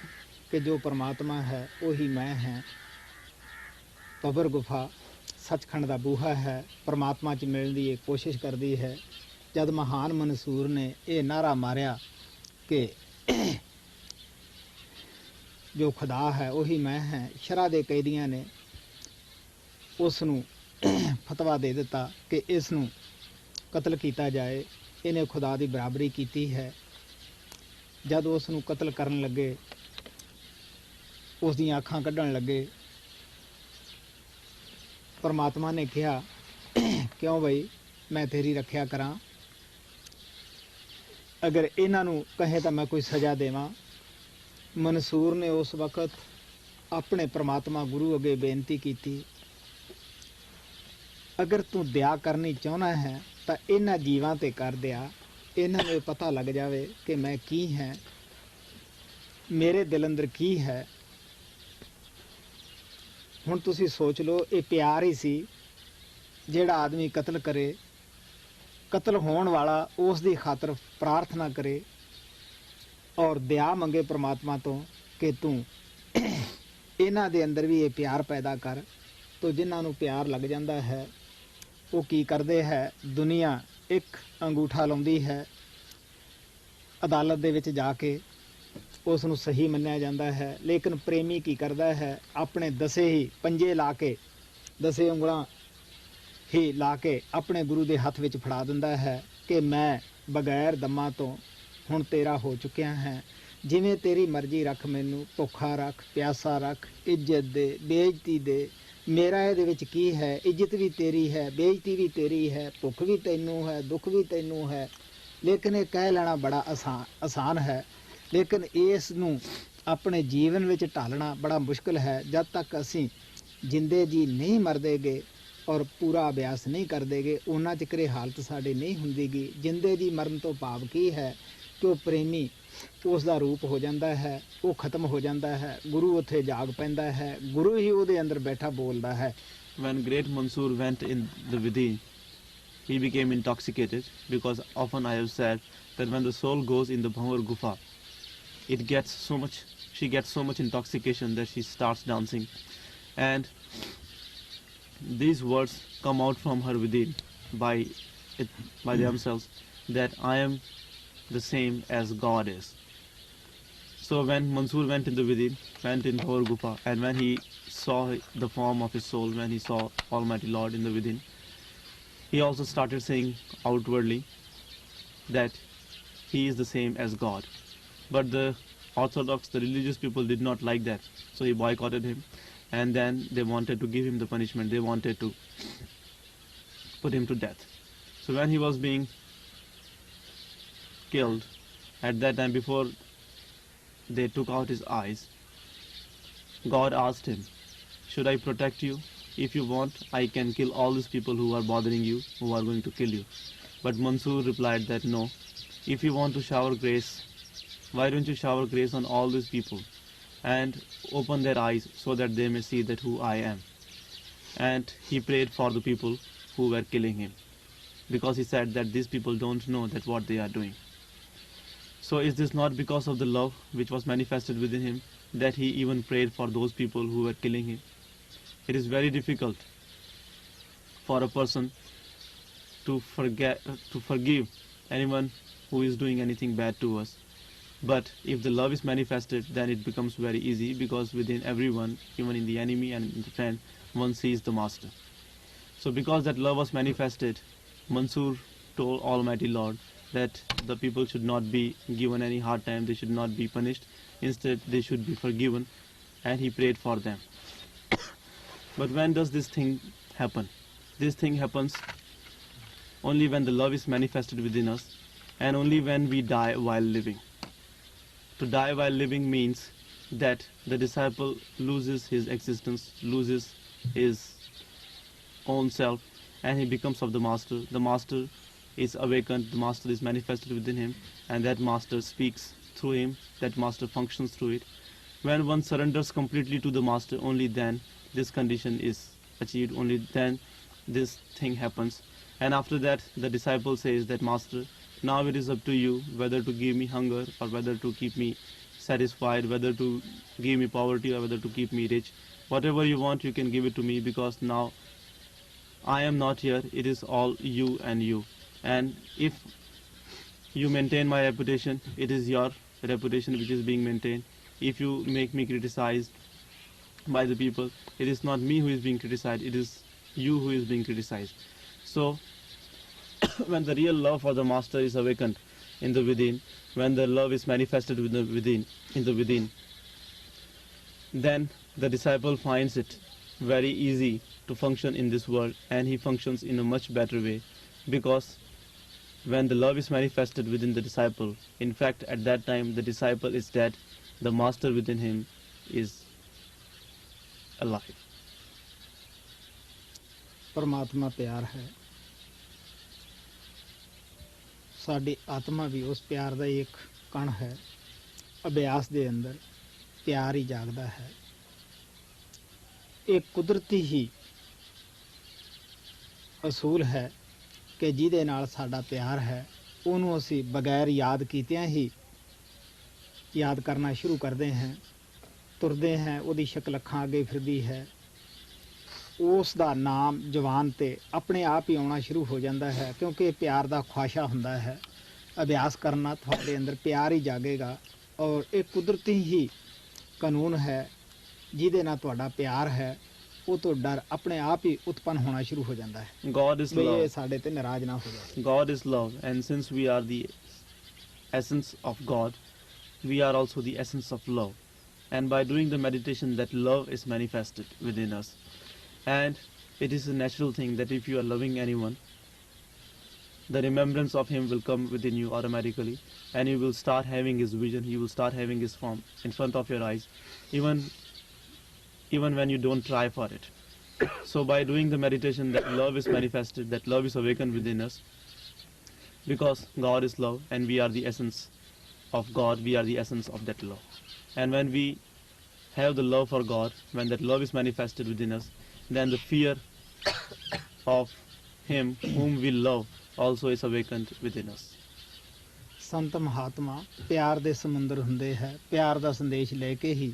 ਕਿ ਜੋ ਪਰਮਾਤਮਾ ਹੈ ਉਹੀ ਮੈਂ ਹਾਂ। ਪਵਰ ਗੁਫਾ ਸੱਚਖੰਡ ਦਾ ਬੂਹਾ ਹੈ, ਪਰਮਾਤਮਾ 'ਚ ਮਿਲਣ ਦੀ ਇਹ ਕੋਸ਼ਿਸ਼ ਕਰਦੀ ਹੈ। ਜਦ ਮਹਾਨ ਮਨਸੂਰ ਨੇ ਇਹ ਨਾਅਰਾ ਮਾਰਿਆ ਕਿ ਜੋ ਖੁਦਾ ਹੈ ਉਹੀ ਮੈਂ ਹੈ, ਸ਼ਰ੍ਹਾ ਦੇ ਕੈਦੀਆਂ ਨੇ ਉਸ ਨੂੰ ਫਤਵਾ ਦੇ ਦਿੱਤਾ ਕਿ ਇਸ ਨੂੰ ਕਤਲ ਕੀਤਾ ਜਾਏ, ਇਹਨੇ ਖੁਦਾ ਦੀ ਬਰਾਬਰੀ ਕੀਤੀ ਹੈ। ਜਦ ਉਸ ਨੂੰ ਕਤਲ ਕਰਨ ਲੱਗੇ, ਉਸ ਦੀਆਂ ਅੱਖਾਂ ਕੱਢਣ ਲੱਗੇ, ਪਰਮਾਤਮਾ ਨੇ ਕਿਹਾ, ਕਿਉਂ ਬਈ, ਮੈਂ ਤੇਰੀ ਰੱਖਿਆ ਕਰਾਂ, ਅਗਰ ਇਹਨਾਂ ਨੂੰ ਕਹੇ ਤਾਂ ਮੈਂ ਕੋਈ ਸਜ਼ਾ ਦੇਵਾਂ। ਮਨਸੂਰ ਨੇ ਉਸ ਵਕਤ ਆਪਣੇ ਪਰਮਾਤਮਾ ਗੁਰੂ ਅੱਗੇ ਬੇਨਤੀ ਕੀਤੀ, ਅਗਰ ਤੂੰ ਦਇਆ ਕਰਨੀ ਚਾਹੁੰਦਾ ਹੈ ਤਾਂ ਇਹਨਾਂ ਜੀਵਾਂ 'ਤੇ ਕਰ ਦਿਆ, ਇਹਨਾਂ ਨੂੰ ਪਤਾ ਲੱਗ ਜਾਵੇ ਕਿ ਮੈਂ ਕੀ ਹੈ, ਮੇਰੇ ਦਿਲ ਅੰਦਰ ਕੀ ਹੈ। ਹੁਣ ਤੁਸੀਂ ਸੋਚ ਲਓ, ਇਹ ਪਿਆਰ ਹੀ ਸੀ ਜਿਹੜਾ ਆਦਮੀ ਕਤਲ ਕਰੇ, ਕਤਲ ਹੋਣ ਵਾਲਾ ਉਸ ਦੀ ਖਾਤਰ ਪ੍ਰਾਰਥਨਾ ਕਰੇ ਔਰ ਦਇਆ ਮੰਗੇ ਪਰਮਾਤਮਾ ਤੋਂ ਕਿ ਤੂੰ ਇਹਨਾਂ ਦੇ ਅੰਦਰ ਵੀ ਇਹ ਪਿਆਰ ਪੈਦਾ ਕਰ। ਤੋ ਜਿਨ੍ਹਾਂ ਨੂੰ ਪਿਆਰ ਲੱਗ ਜਾਂਦਾ ਹੈ ਉਹ ਕੀ ਕਰਦੇ ਹੈ, ਦੁਨੀਆ ਇੱਕ ਅੰਗੂਠਾ ਲਾਉਂਦੀ ਹੈ, ਅਦਾਲਤ ਦੇ ਵਿੱਚ ਜਾ ਕੇ ਉਸ ਨੂੰ ਸਹੀ ਮੰਨਿਆ ਜਾਂਦਾ ਹੈ। ਲੇਕਿਨ ਪ੍ਰੇਮੀ ਕੀ ਕਰਦਾ ਹੈ, ਆਪਣੇ ਦਸੇ ਹੀ ਪੰਜੇ ਲਾ ਕੇ, ਦਸੇ ਉਂਗਲਾਂ ਹੀ ਲਾ ਕੇ ਆਪਣੇ ਗੁਰੂ ਦੇ ਹੱਥ ਵਿੱਚ ਫੜਾ ਦਿੰਦਾ ਹੈ ਕਿ ਮੈਂ ਬਗੈਰ ਦਮਾਂ ਤੋਂ ਹੁਣ ਤੇਰਾ ਹੋ ਚੁੱਕਿਆ ਹੈ, ਜਿਵੇਂ ਤੇਰੀ ਮਰਜ਼ੀ ਰੱਖ, ਮੈਨੂੰ ਭੁੱਖਾ ਰੱਖ, ਪਿਆਸਾ ਰੱਖ, ਇੱਜ਼ਤ ਦੇ, ਬੇਇੱਜ਼ਤੀ ਦੇ, ਮੇਰਾ ਇਹਦੇ ਵਿੱਚ ਕੀ ਹੈ। ਇੱਜ਼ਤ ਵੀ ਤੇਰੀ ਹੈ, ਬੇਇੱਜ਼ਤੀ ਵੀ ਤੇਰੀ ਹੈ, ਭੁੱਖ ਵੀ ਤੈਨੂੰ ਹੈ, ਦੁੱਖ ਵੀ ਤੈਨੂੰ ਹੈ। ਲੇਕਿਨ ਇਹ ਕਹਿ ਲੈਣਾ ਬੜਾ ਆਸਾਨ ਹੈ, ਲੇਕਿਨ ਇਸ ਨੂੰ ਆਪਣੇ ਜੀਵਨ ਵਿੱਚ ਢਾਲਣਾ ਬੜਾ ਮੁਸ਼ਕਿਲ ਹੈ। ਜਦ ਤੱਕ ਅਸੀਂ ਜਿੰਦੇ ਜੀ ਨਹੀਂ ਮਰਦੇਗੇ ਔਰ ਪੂਰਾ ਅਭਿਆਸ ਨਹੀਂ ਕਰਦੇਗੇ, ਉਹਨਾਂ ਚਿਰ ਇਹ ਹਾਲਤ ਸਾਡੀ ਨਹੀਂ ਹੁੰਦੀਗੀ। ਜਿੰਦੇ ਜੀ ਮਰਨ ਤੋਂ ਭਾਵ ਕੀ ਹੈ ਕਿ ਉਹ ਪ੍ਰੇਮੀ ਉਸ ਦਾ ਰੂਪ ਹੋ ਜਾਂਦਾ ਹੈ, ਉਹ ਖਤਮ ਹੋ ਜਾਂਦਾ ਹੈ, ਗੁਰੂ ਉੱਥੇ ਜਾਗ ਪੈਂਦਾ ਹੈ, ਗੁਰੂ ਹੀ ਉਹਦੇ ਅੰਦਰ ਬੈਠਾ ਬੋਲਦਾ ਹੈ। When great Mansur went in the Vidhi, he became intoxicated, because often I have said that when the soul goes in the Bhavar Gufa, it gets so much, she gets so much intoxication that she starts dancing, and these words come out from her within by themselves, that I am the same as God is. So when Mansur went in the Vidin, went in Bhavar Gufa, and when he saw the form of his soul, when he saw Almighty Lord in the Vidin, he also started saying outwardly that he is the same as God. But the Orthodox, the religious people did not like that, so he boycotted him, and then they wanted to give him the punishment. They wanted to put him to death. So when he was being killed, at that time, before they took out his eyes, God asked him, should I protect you? If you want, I can kill all these people who are bothering you, who are going to kill you. But Mansur replied that no, if you want to shower grace, why don't you shower grace on all these people and open their eyes so that they may see that who I am. And he prayed for the people who were killing him, because he said that these people don't know that what they are doing. So is this not because of the love which was manifested within him that he even prayed for those people who were killing him? It is very difficult for a person to forgive anyone who is doing anything bad to us. But if the love is manifested, then it becomes very easy, because within everyone, even in the enemy and in the friend, one sees the master. So because that love was manifested, Mansur told Almighty Lord that the people should not be given any hard time, they should not be punished, instead they should be forgiven, and he prayed for them. But when does this thing happen? This thing happens only when the love is manifested within us, and only when we die while living. To die while living means that the disciple loses his existence, loses his own self, and he becomes of the master. The master is awakened, the master is manifested within him, and that master speaks through him, that master functions through it. When one surrenders completely to the master, only then this condition is achieved, only then this thing happens. And after that, the disciple says that, Master, now it is up to you whether to give me hunger or whether to keep me satisfied, whether to give me poverty or whether to keep me rich. Whatever you want, you can give it to me, because now I am not here, it is all you and you. And if you maintain my reputation, it is your reputation which is being maintained. If you make me criticized by the people, it is not me who is being criticized, it is you who is being criticized. So when the real love for the master is awakened in the within, when the love is manifested in the within, then the disciple finds it very easy to function in this world, and he functions in a much better way, because when the love is manifested within the disciple, in fact at that time the disciple is dead, the master within him is alive. परमात्मा प्यार है, साडी आत्मा भी उस प्यार का एक कण है। अभ्यास दे अंदर प्यार ही जागदा है। एक कुदरती ही असूल है कि जिहदे नाल साडा प्यार है, उहनूं असीं बगैर याद कीतियां ही याद करना शुरू करते हैं, तुरदे हैं, उहदी शक्ल अखां अगे फिरदी है, उस दा नाम जवान ते अपने आप ही आना शुरू हो जाता है, क्योंकि प्यार दा ख्वाशा हुंदा है। अभ्यास करना थोड़े अंदर प्यार ही जागेगा, और एक कुदरती ही कानून है, जिहदे नाल तुहाडा प्यार है, वो तो डर अपने आप ही उत्पन्न होना शुरू हो जाता है। God is love. साडे ते नाराज ना हो जाए। God is love, and since we are the essence of God, we are also the essence of love. And by doing the meditation, that love is manifested within us. And it is a natural thing that if you are loving anyone, the remembrance of him will come within you automatically, and you will start having his vision, you will start having his form in front of your eyes, even when you don't try for it. So by doing the meditation, that love is manifested, that love is awakened within us, because God is love and we are the essence of God, we are the essence of that love. And when we have the love for God, when that love is manifested within us, then the fear of him whom we love also is awakened within us. संत महात्मा प्यार दे समुंदर हुंदे है, प्यार दा संदेश लेके ही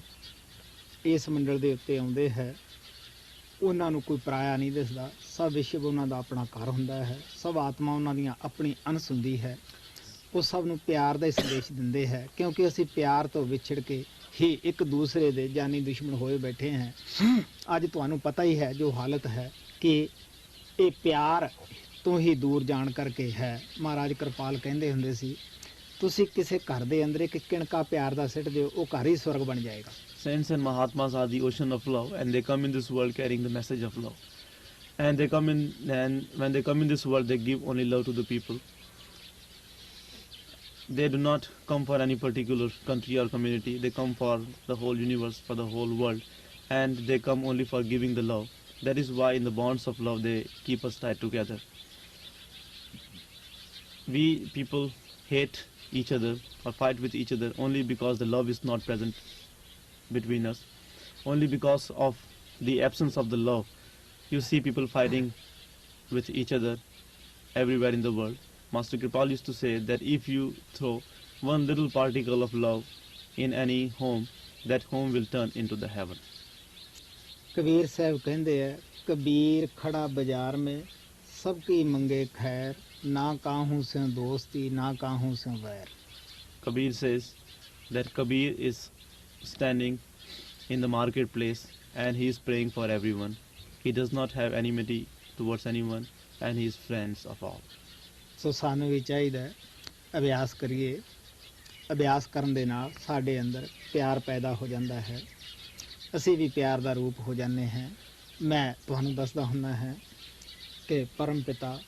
इस मंडल दे उत्ते आउंदे है। उन्हां नूं कोई पराया नहीं दिसदा, सब विश्व उन्हां दा अपना घर हुंदा है, सब आत्मा उन्हां दियां अपनी अनस हुंदी है। वो सब नूं प्यार दा ही संदेश दिंदे है, क्योंकि असीं प्यार तो विछड़ के ही एक दूसरे दे जानी दुश्मन होए बैठे हैं। अज तुहानूं पता ही है जो हालत है कि ये प्यार तो ही दूर जान करके है। महाराज कृपाल कहंदे हुंदे सी ਤੁਸੀਂ ਕਿਸੇ ਘਰ ਦੇ ਅੰਦਰ ਇੱਕ ਕਿਣਕਾ ਪਿਆਰ ਦਾ ਸਿੱਟ ਦਿਓ, ਉਹ ਘਰ ਹੀ ਸਵਰਗ ਬਣ ਜਾਏਗਾ। Saints and Mahatmas are the ocean of love, and they come in this world carrying the message of love. And they come in, and when they come in this world, they give only love to the people. They do not come for any particular country or community. They come for the whole universe, for the whole world, and they come only for giving the love. That is why in the bonds of love they keep us tied together. We people hate each other or fight with each other only because the love is not present between us. Only because of the absence of the love, you see people fighting with each other everywhere in the world. Master Kripal used to say that if you throw one little particle of love in any home, that home will turn into the heaven. Kabir साहब कहते हैं, कबीर खड़ा बाजार में सबकी मंगे खैर, ना काहू से दोस्ती ना काहू से वैर. Kabir says that Kabir is standing in the marketplace and he is praying for everyone. He does not have enmity towards anyone and he is friends of all. ਸੋ ਸਾਨੂੰ ਵੀ ਚਾਹੀਦਾ ਹੈ ਅਭਿਆਸ ਕਰੀਏ, ਅਭਿਆਸ ਕਰਨ ਦੇ ਨਾਲ ਸਾਡੇ ਅੰਦਰ ਪਿਆਰ ਪੈਦਾ ਹੋ ਜਾਂਦਾ ਹੈ, ਅਸੀਂ ਵੀ ਪਿਆਰ ਦਾ ਰੂਪ ਹੋ ਜਾਂਦੇ ਹਾਂ. ਮੈਂ ਤੁਹਾਨੂੰ ਦੱਸਦਾ ਹੁੰਦਾ ਹਾਂ ਕਿ ਪਰਮ ਪਿਤਾ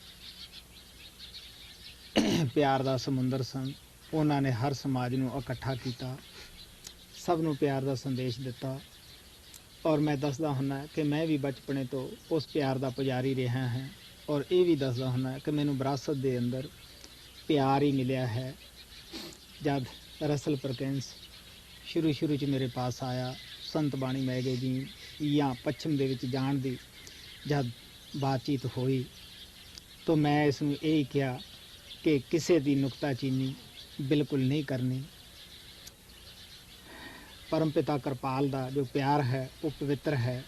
ਪਿਆਰ ਦਾ ਸਮੁੰਦਰ ਸਨ. ਉਹਨਾਂ ਨੇ ਹਰ ਸਮਾਜ ਨੂੰ ਇਕੱਠਾ ਕੀਤਾ, ਸਭ ਨੂੰ ਪਿਆਰ ਦਾ ਸੰਦੇਸ਼ ਦਿੱਤਾ. ਔਰ ਮੈਂ ਦੱਸਦਾ ਹੁੰਦਾ ਕਿ ਮੈਂ ਵੀ ਬਚਪਨੇ ਤੋਂ ਉਸ ਪਿਆਰ ਦਾ ਪੁਜਾਰੀ ਰਿਹਾ ਹਾਂ. ਔਰ ਇਹ ਵੀ ਦੱਸਦਾ ਹੁੰਦਾ ਕਿ ਮੈਨੂੰ ਵਿਰਾਸਤ ਦੇ ਅੰਦਰ ਪਿਆਰ ਹੀ ਮਿਲਿਆ ਹੈ. ਜਦ ਰਸਲ ਪਰਕਿੰਸ ਸ਼ੁਰੂ 'ਚ ਮੇਰੇ ਪਾਸ ਆਇਆ, ਸੰਤ ਬਾਣੀ ਮੈਗਜ਼ੀਨ ਜਾਂ ਪੱਛਮ ਦੇ ਵਿੱਚ ਜਾਣ ਦੀ ਜਦ ਬਾਤਚੀਤ ਹੋਈ, ਤਾਂ ਮੈਂ ਇਸ ਨੂੰ ਇਹ ਕਿਹਾ ਕਿ ਕਿਸੇ ਦੀ ਨੁਕਤਾਚੀਨੀ ਬਿਲਕੁਲ ਨਹੀਂ ਕਰਨੀ. ਪਰਮ ਪਿਤਾ ਕਿਰਪਾਲ ਦਾ ਜੋ ਪਿਆਰ ਹੈ ਉਹ ਪਵਿੱਤਰ ਹੈ,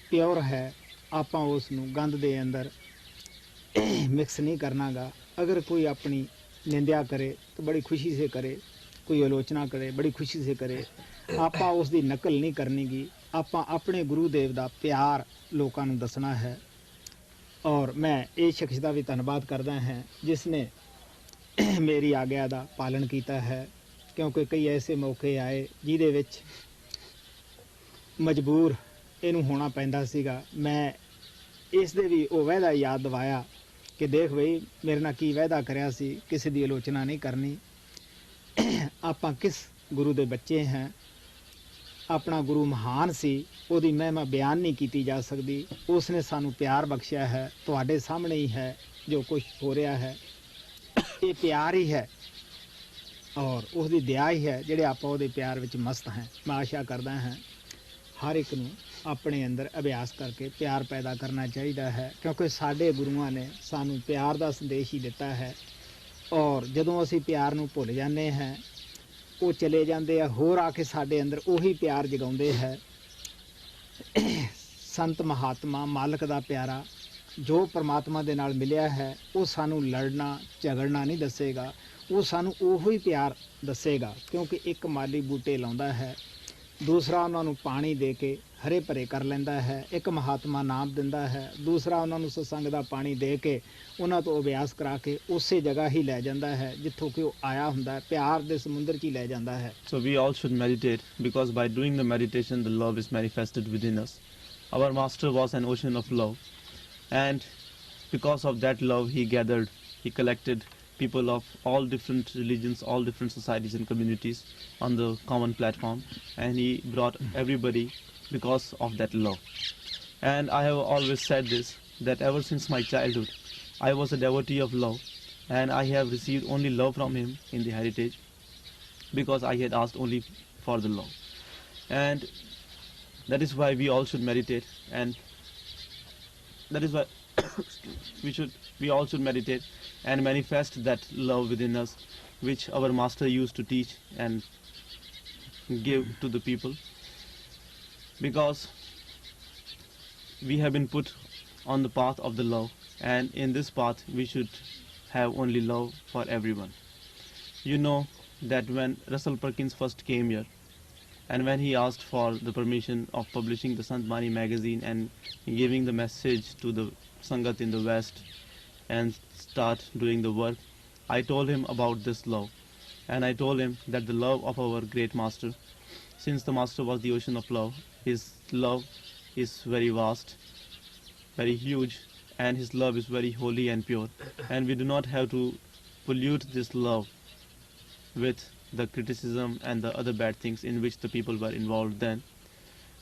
ਪਿਓਰ ਹੈ. ਆਪਾਂ ਉਸ ਨੂੰ ਗੰਦ ਦੇ ਅੰਦਰ ਮਿਕਸ ਨਹੀਂ ਕਰਨਾਗਾ. अगर कोई अपनी निंदा करे तो बड़ी खुशी से करे, कोई आलोचना करे बड़ी खुशी से करे. ਆਪਾਂ ਉਸ ਦੀ ਨਕਲ ਨਹੀਂ ਕਰਨੀ ਗੀ. ਆਪਾਂ ਆਪਣੇ ਗੁਰੂਦੇਵ ਦਾ ਪਿਆਰ ਲੋਕਾਂ ਨੂੰ ਦੱਸਣਾ ਹੈ. ਔਰ ਮੈਂ ਇਹ ਸ਼ਖਸ ਦਾ ਵੀ ਧੰਨਵਾਦ ਕਰਦਾ ਹਾਂ ਜਿਸ ਨੇ ਮੇਰੀ ਆਗਿਆ ਦਾ ਪਾਲਣ ਕੀਤਾ ਹੈ, ਕਿਉਂਕਿ ਕਈ ਐਸੇ ਮੌਕੇ ਆਏ ਜਿਹਦੇ ਵਿੱਚ ਮਜਬੂਰ ਇਹਨੂੰ ਹੋਣਾ ਪੈਂਦਾ ਸੀਗਾ. ਮੈਂ ਇਸ ਦੇ ਵੀ ਉਹ ਵਾਅਦਾ ਯਾਦ ਦਿਵਾਇਆ ਕਿ ਦੇਖ ਬਈ ਮੇਰੇ ਨਾਲ ਕੀ ਵਾਅਦਾ ਕਰਿਆ ਸੀ, ਕਿਸੇ ਦੀ ਆਲੋਚਨਾ ਨਹੀਂ ਕਰਨੀ. ਆਪਾਂ ਕਿਸ ਗੁਰੂ ਦੇ ਬੱਚੇ ਹਾਂ, ਆਪਣਾ ਗੁਰੂ ਮਹਾਨ ਸੀ, ਉਹਦੀ ਮਹਿਮਾ ਬਿਆਨ ਨਹੀਂ ਕੀਤੀ ਜਾ ਸਕਦੀ. ਉਸ ਨੇ ਸਾਨੂੰ ਪਿਆਰ ਬਖਸ਼ਿਆ ਹੈ. ਤੁਹਾਡੇ ਸਾਹਮਣੇ ਹੀ ਹੈ ਜੋ ਕੁਝ ਹੋ ਰਿਹਾ ਹੈ, ਇਹ ਪਿਆਰ ਹੀ ਹੈ ਔਰ ਉਸ ਦੀ ਦਇਆ ਹੀ ਹੈ ਜਿਹੜੇ ਆਪਾਂ ਉਹਦੇ ਪਿਆਰ ਵਿੱਚ ਮਸਤ ਹਾਂ. ਮੈਂ ਆਸ਼ਾ ਕਰਦਾ ਹਾਂ ਹਰ ਇੱਕ ਨੂੰ ਆਪਣੇ ਅੰਦਰ ਅਭਿਆਸ ਕਰਕੇ ਪਿਆਰ ਪੈਦਾ ਕਰਨਾ ਚਾਹੀਦਾ ਹੈ, ਕਿਉਂਕਿ ਸਾਡੇ ਗੁਰੂਆਂ ਨੇ ਸਾਨੂੰ ਪਿਆਰ ਦਾ ਸੰਦੇਸ਼ ਹੀ ਦਿੱਤਾ ਹੈ. ਔਰ ਜਦੋਂ ਅਸੀਂ ਪਿਆਰ ਨੂੰ ਭੁੱਲ ਜਾਂਦੇ ਹਾਂ, ਉਹ ਚਲੇ ਜਾਂਦੇ ਆ, ਹੋਰ ਆ ਕੇ ਸਾਡੇ ਅੰਦਰ ਉਹੀ ਪਿਆਰ ਜਗਾਉਂਦੇ ਹੈ. ਸੰਤ ਮਹਾਤਮਾ ਮਾਲਕ ਦਾ ਪਿਆਰਾ ਜੋ ਪਰਮਾਤਮਾ ਦੇ ਨਾਲ ਮਿਲਿਆ ਹੈ, ਉਹ ਸਾਨੂੰ ਲੜਨਾ ਝਗੜਨਾ ਨਹੀਂ ਦੱਸੇਗਾ, ਉਹ ਸਾਨੂੰ ਉਹੋ ਹੀ ਪਿਆਰ ਦੱਸੇਗਾ. ਕਿਉਂਕਿ ਇੱਕ ਮਾਲੀ ਬੂਟੇ ਲਾਉਂਦਾ ਹੈ, ਦੂਸਰਾ ਉਹਨਾਂ ਨੂੰ ਪਾਣੀ ਦੇ ਕੇ ਹਰੇ ਭਰੇ ਕਰ ਲੈਂਦਾ ਹੈ. ਇੱਕ ਮਹਾਤਮਾ ਨਾਮ ਦਿੰਦਾ ਹੈ, ਦੂਸਰਾ ਉਹਨਾਂ ਨੂੰ ਸਤਸੰਗ ਦਾ ਪਾਣੀ ਦੇ ਕੇ ਉਹਨਾਂ ਤੋਂ ਅਭਿਆਸ ਕਰਾ ਕੇ ਉਸੇ ਜਗ੍ਹਾ ਹੀ ਲੈ ਜਾਂਦਾ ਹੈ ਜਿੱਥੋਂ ਕਿ ਉਹ ਆਇਆ ਹੁੰਦਾ, ਪਿਆਰ ਦੇ ਸਮੁੰਦਰ 'ਚ ਹੀ ਲੈ ਜਾਂਦਾ ਹੈ. So we all should meditate, because by doing the meditation the love is manifested within us. Our master was an ocean of love, and because of that love he gathered, he collected people of all different religions, all different societies and communities on the common platform, and he brought everybody because of that love. And I have always said this, that ever since my childhood I was a devotee of love, and I have received only love from him in the heritage, because I had asked only for the love. And that is why we all should meditate, and that is why we all should meditate and manifest that love within us, which our master used to teach and give to the people, because we have been put on the path of the love, and in this path we should have only love for everyone. You know that when Russell Perkins first came here, and when he asked for the permission of publishing the Sant Bani magazine and giving the message to the Sangat in the West and start doing the work, I told him about this love, and I told him that the love of our great master, since the master was the ocean of love, his love is very vast, very huge, and his love is very holy and pure, and we do not have to pollute this love with the criticism and the other bad things in which the people were involved then.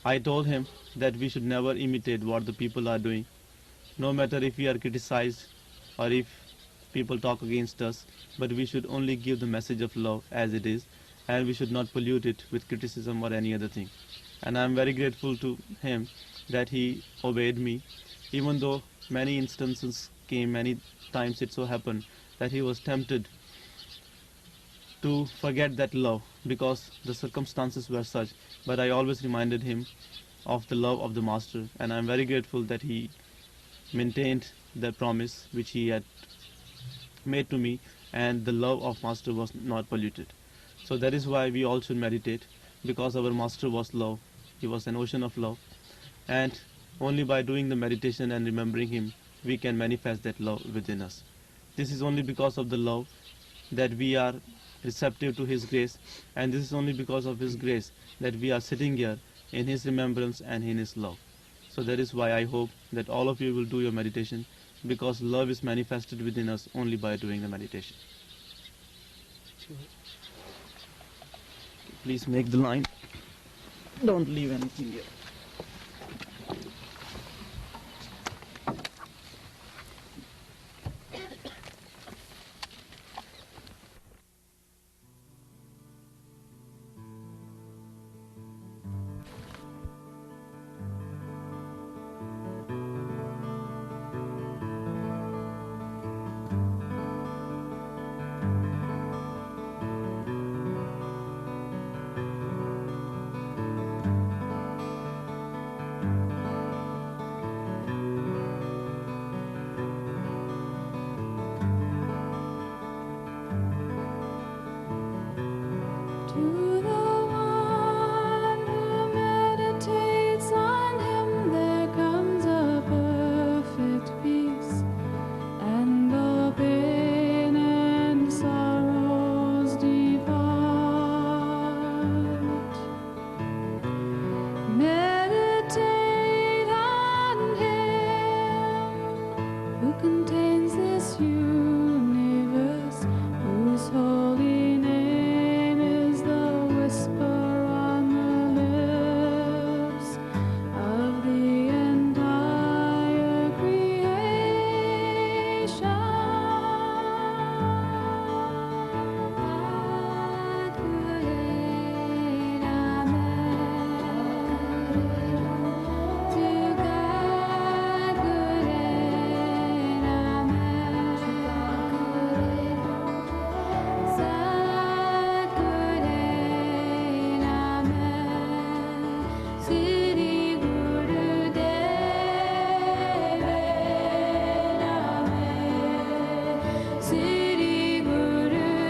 I told him that we should never imitate what the people are doing, no matter if we are criticized or if people talk against us, but we should only give the message of love as it is, and we should not pollute it with criticism or any other thing. And I am very grateful to him that he obeyed me, even though many instances came, many times it so happened that he was tempted to forget that love because the circumstances were such, but I always reminded him of the love of the master, and I am very grateful that he maintained the promise which he had made to me, and the love of master was not polluted. So that is why we all should meditate, because our master was love. He was an ocean of love, and only by doing the meditation and remembering him we can manifest that love within us. This is only because of the love that we are receptive to his grace, and this is only because of his grace that we are sitting here in his remembrance and in his love. So that is why I hope that all of you will do your meditation, because love is manifested within us only by doing the meditation. Please make the line. Don't leave anything here. To the one who meditates on him, there comes a perfect peace, and all pain and sorrows depart. Meditate on him who contains this universe, whose holy name is the whisper on the lips of the entire creation. To God, good and Sri Guru Dev, Sri Guru Dev,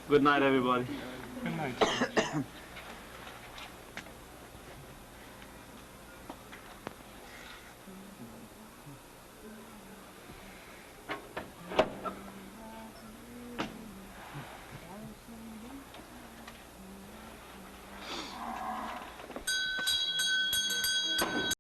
Good night, everybody. Good night.